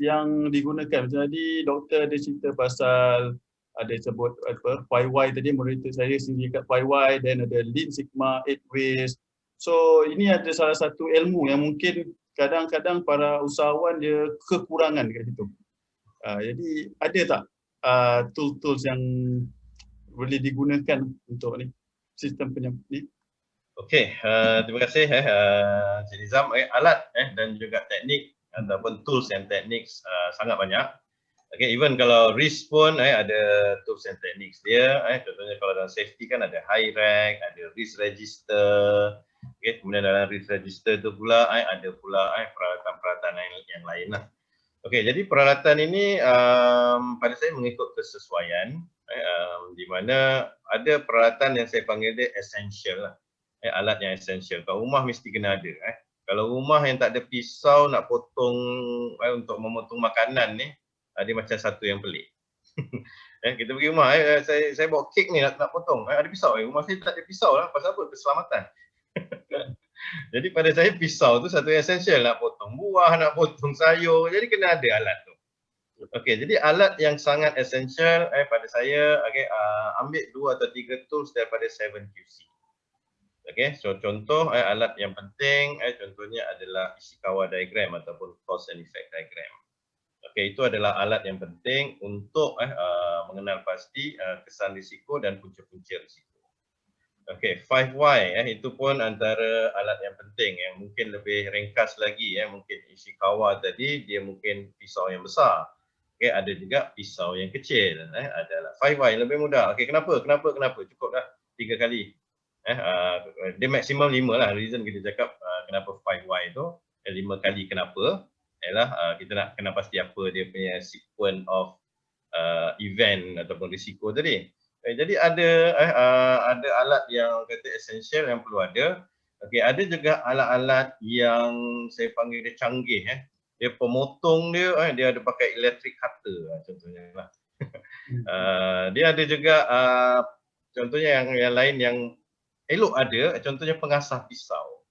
yang digunakan. Jadi doktor ada cerita pasal, ada sebut apa 5Y tadi, moderator saya sendiri kat 5Y, dan ada Lean Sigma, 8 Ways. So ini ada salah satu ilmu yang mungkin kadang-kadang para usahawan dia kekurangan dekat situ. Jadi ada tak tools yang boleh digunakan untuk ni sistem penyampaian? Okey, terima kasih Encik Nizam. Alat dan juga teknik ataupun tools and teknik sangat banyak. Even kalau risk pun ada tools and teknik dia. Contohnya kalau dalam safety kan ada high rack, ada risk register. Kemudian dalam risk register tu pula ada pula peralatan-peralatan yang lain lah. Jadi peralatan ini pada saya mengikut kesesuaian, di mana ada peralatan yang saya panggil dia essential lah. Alat yang essential. Kalau rumah mesti kena ada. Kalau rumah yang tak ada pisau nak potong untuk memotong makanan ni, dia macam satu yang pelik. Kita pergi rumah, saya bawa kek ni nak potong, ada pisau. Rumah saya tak ada pisau lah, pasal apa? Keselamatan. Jadi pada saya pisau tu satu essential, nak potong buah, nak potong sayur, jadi kena ada alat tu. Jadi alat yang sangat essential pada saya, ambil 2 atau 3 tools daripada 7QC. So contoh alat yang penting contohnya adalah Ishikawa diagram ataupun cause and effect diagram. Itu adalah alat yang penting untuk mengenal pasti kesan risiko dan punca-punca risiko. 5Y itu pun antara alat yang penting yang mungkin lebih ringkas lagi. Mungkin Ishikawa tadi dia mungkin pisau yang besar. Ada juga pisau yang kecil. Adalah 5Y lebih mudah. Kenapa? Cukup dah 3 kali. Dia maksimum 5 lah. Reason kita cakap kenapa 5Y tu 5 kali kenapa ialah kita nak kena pasti apa dia punya sequence of event ataupun risiko tadi. Jadi ada alat yang kata essential yang perlu ada. Okey, ada juga alat-alat yang saya panggil dia canggih Dia pemotong dia dia ada pakai electric cutter contohnya lah. Dia ada juga contohnya yang lain yang elok ada, contohnya pengasah pisau.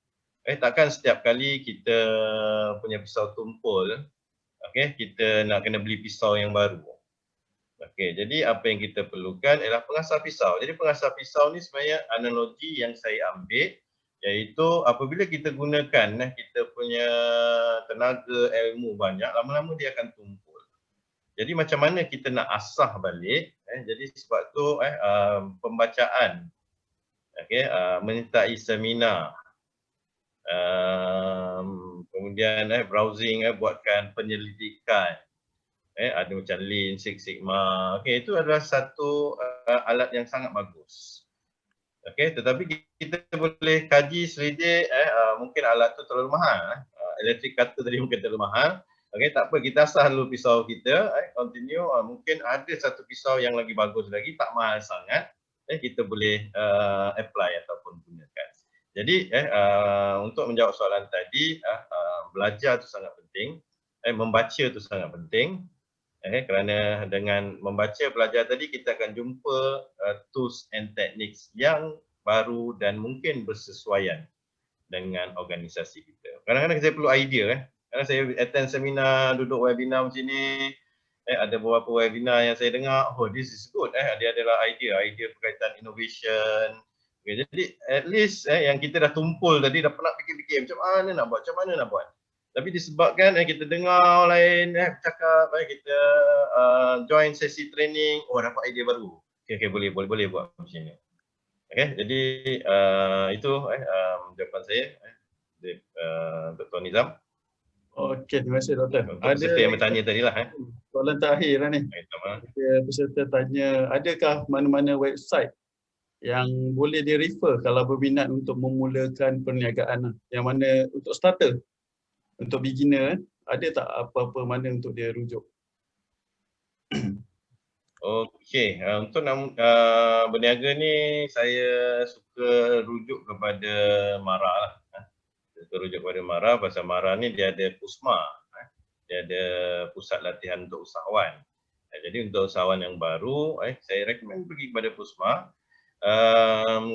Takkan setiap kali kita punya pisau tumpul, kita nak kena beli pisau yang baru. Jadi apa yang kita perlukan ialah pengasah pisau. Jadi pengasah pisau ni sebenarnya analogi yang saya ambil, iaitu apabila kita gunakan kita punya tenaga ilmu banyak, lama-lama dia akan tumpul. Jadi macam mana kita nak asah balik, jadi sebab tu pembacaan, menyertai seminar, kemudian browsing, buatkan penyelidikan, ada macam Lean, Six Sigma. Itu adalah satu alat yang sangat bagus. Tetapi kita boleh kaji selidik, mungkin alat tu terlalu mahal. Electric cutter tadi mungkin terlalu mahal. Tak apa, kita asah dulu pisau kita, continue. Mungkin ada satu pisau yang lagi bagus lagi, tak mahal sangat. Kita boleh apply ataupun gunakan. Jadi untuk menjawab soalan tadi, belajar tu sangat penting, membaca tu sangat penting. Kerana dengan membaca belajar tadi kita akan jumpa tools and techniques yang baru dan mungkin bersesuaian dengan organisasi kita. Kadang-kadang saya perlu idea Kadang saya attend seminar, duduk webinar macam ni, ada beberapa webinar yang saya dengar, oh this is good, dia adalah idea berkaitan innovation. Jadi at least yang kita dah tumpul tadi, dah pernah fikir-fikir macam mana nak buat. Tapi disebabkan kita dengar orang lain bercakap, kita join sesi training, oh dapat idea baru. Boleh buat macam ni. Jadi itu jawapan saya, Dr. Nizam. Okey, terima kasih Doktor. Untuk peserta yang bertanya tadi lah. Soalan terakhir lah ni. Peserta tanya, adakah mana-mana website yang boleh di-refer kalau berminat untuk memulakan perniagaan, yang mana untuk starter, untuk beginner, ada tak apa-apa mana untuk dia rujuk? Okey, untuk berniaga ni saya suka rujuk kepada MARA lah. Rujuk kepada MARA, pasal MARA ni dia ada PUSMA, dia ada pusat latihan untuk usahawan. Jadi untuk usahawan yang baru, saya recommend pergi kepada PUSMA.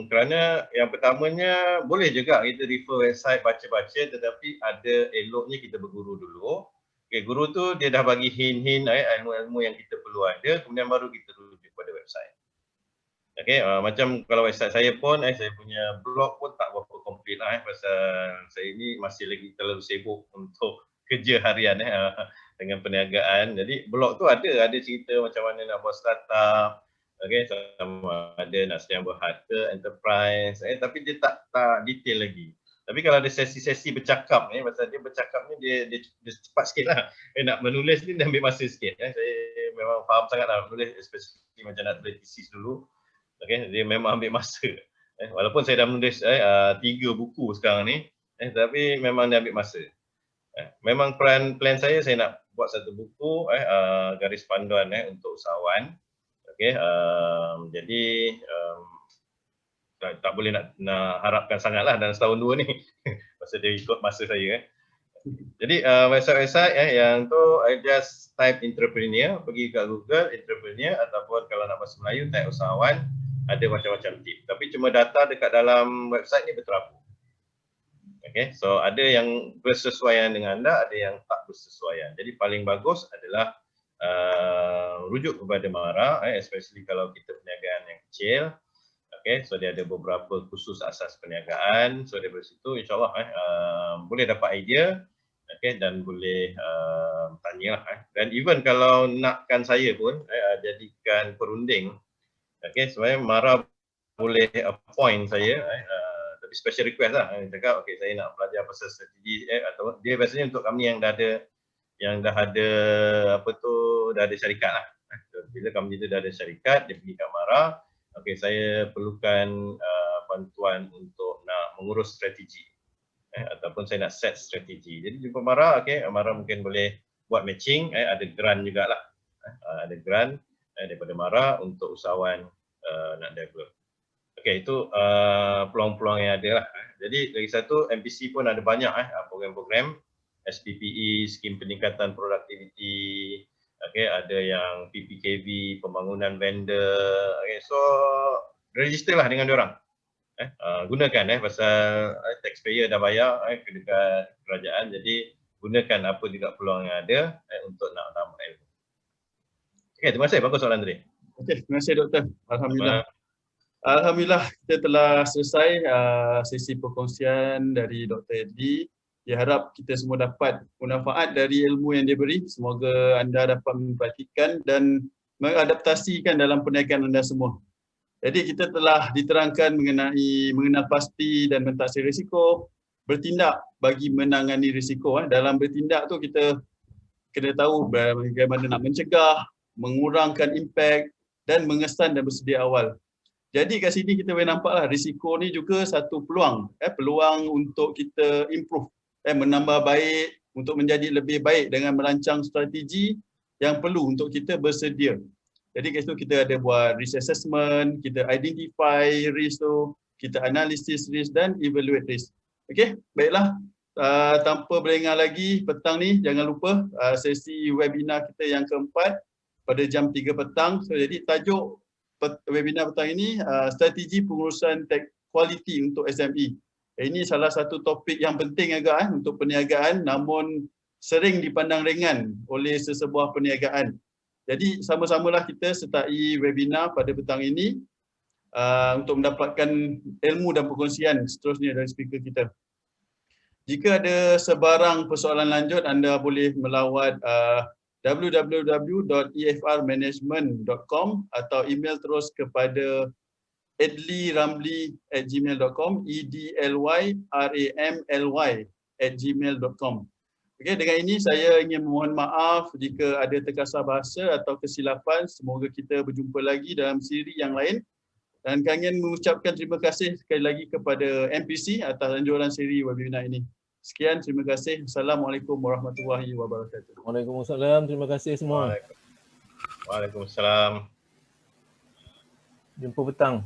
Kerana yang pertamanya boleh juga kita refer website, baca-baca, tetapi ada eloknya kita berguru dulu. Guru tu dia dah bagi hint-hint ilmu-ilmu yang kita perlu ada, kemudian baru kita rujuk pada website. Macam kalau website saya pun, saya punya blog pun tak berapa komplit lah pasal saya ni masih lagi terlalu sibuk untuk kerja harian dengan perniagaan. Jadi blog tu ada cerita macam mana nak buat startup, sama ada nak sedia berharga, enterprise, tapi dia tak detail lagi. Tapi kalau ada sesi-sesi bercakap ni, pasal dia bercakap ni dia cepat sikit lah. Nak menulis ni dia ambil masa sikit. Saya memang faham sangat lah menulis, especially macam nak tulis thesis dulu. Dia memang ambil masa. Walaupun saya dah menulis 3 buku sekarang ni, tapi memang dia ambil masa. Memang plan saya nak buat satu buku, garis panduan untuk usahawan. Jadi tak boleh nak harapkan sangatlah dalam setahun 2 ni. Pasal dia ikut masa saya. Jadi website-website yang tu just type entrepreneur, pergi ke Google entrepreneur, ataupun kalau nak bahasa Melayu type usahawan, ada macam-macam tip. Tapi cuma data dekat dalam website ni berterabur. So ada yang bersesuaian dengan anda, ada yang tak bersesuaian. Jadi paling bagus adalah rujuk kepada MARA, especially kalau kita perniagaan yang kecil. So dia ada beberapa khusus asas perniagaan. So dari situ insyaAllah boleh dapat idea, dan boleh tanya lah. Dan even kalau nakkan saya pun jadikan perunding, sebenarnya MARA boleh appoint saya, tapi special request lah. Cakap saya nak belajar pasal strategi, atau dia biasanya untuk kami yang dah ada dah ada syarikat lah. Bila kami itu dah ada syarikat, dia pergi kat MARA, saya perlukan bantuan untuk nak mengurus strategi, ataupun saya nak set strategi. Jadi jumpa MARA, MARA mungkin boleh buat matching, ada grant jugalah. Ada grant daripada MARA untuk usahawan nak develop. Okey, itu peluang-peluang yang ada lah. Jadi lagi satu, MPC pun ada banyak program-program SPPE, skim peningkatan produktiviti. Okey, ada yang PPKV, pembangunan vendor. Okey, so register lah dengan diorang. Gunakan pasal taxpayer dah bayar ke dekat kerajaan, jadi gunakan apa juga peluang yang ada untuk nak tambah ilmu. Okey, terima kasih. Bagus soalan tadi. Okey, terima kasih Doktor. Alhamdulillah. Alhamdulillah kita telah selesai sesi perkongsian dari Dr. Edli. Dia harap kita semua dapat manfaat dari ilmu yang dia beri. Semoga anda dapat mempraktikkan dan mengadaptasikan dalam perniagaan anda semua. Jadi kita telah diterangkan mengenal pasti dan mentaksir risiko, bertindak bagi menangani risiko. Dalam bertindak tu kita kena tahu bagaimana nak mencegah, mengurangkan impak dan mengesan dan bersedia awal. Jadi kat sini kita boleh nampaklah risiko ni juga satu peluang, peluang untuk kita improve, menambah baik, untuk menjadi lebih baik dengan merancang strategi yang perlu untuk kita bersedia. Jadi kat situ kita ada buat risk assessment, kita identify risk tu, kita analisis risk dan evaluate risk. Okey, baiklah. Tanpa berlengah lagi, petang ni jangan lupa sesi webinar kita yang keempat pada jam 3 petang. So, jadi tajuk webinar petang ini strategi pengurusan quality untuk SME. Ini salah satu topik yang penting agak untuk perniagaan, namun sering dipandang ringan oleh sesebuah perniagaan. Jadi sama-samalah kita sertai webinar pada petang ini untuk mendapatkan ilmu dan perkongsian seterusnya dari speaker kita. Jika ada sebarang persoalan lanjut, anda boleh melawat www.efrmanagement.com atau email terus kepada edlyramli@gmail.com, edlyramly@gmail.com. Okey, dengan ini saya ingin memohon maaf jika ada terkasar bahasa atau kesilapan. Semoga kita berjumpa lagi dalam siri yang lain. Dan kami ingin mengucapkan terima kasih sekali lagi kepada MPC atas anjuran siri webinar ini. Sekian, terima kasih. Assalamualaikum warahmatullahi wabarakatuh. Waalaikumsalam. Terima kasih semua. Waalaikumsalam. Jumpa petang.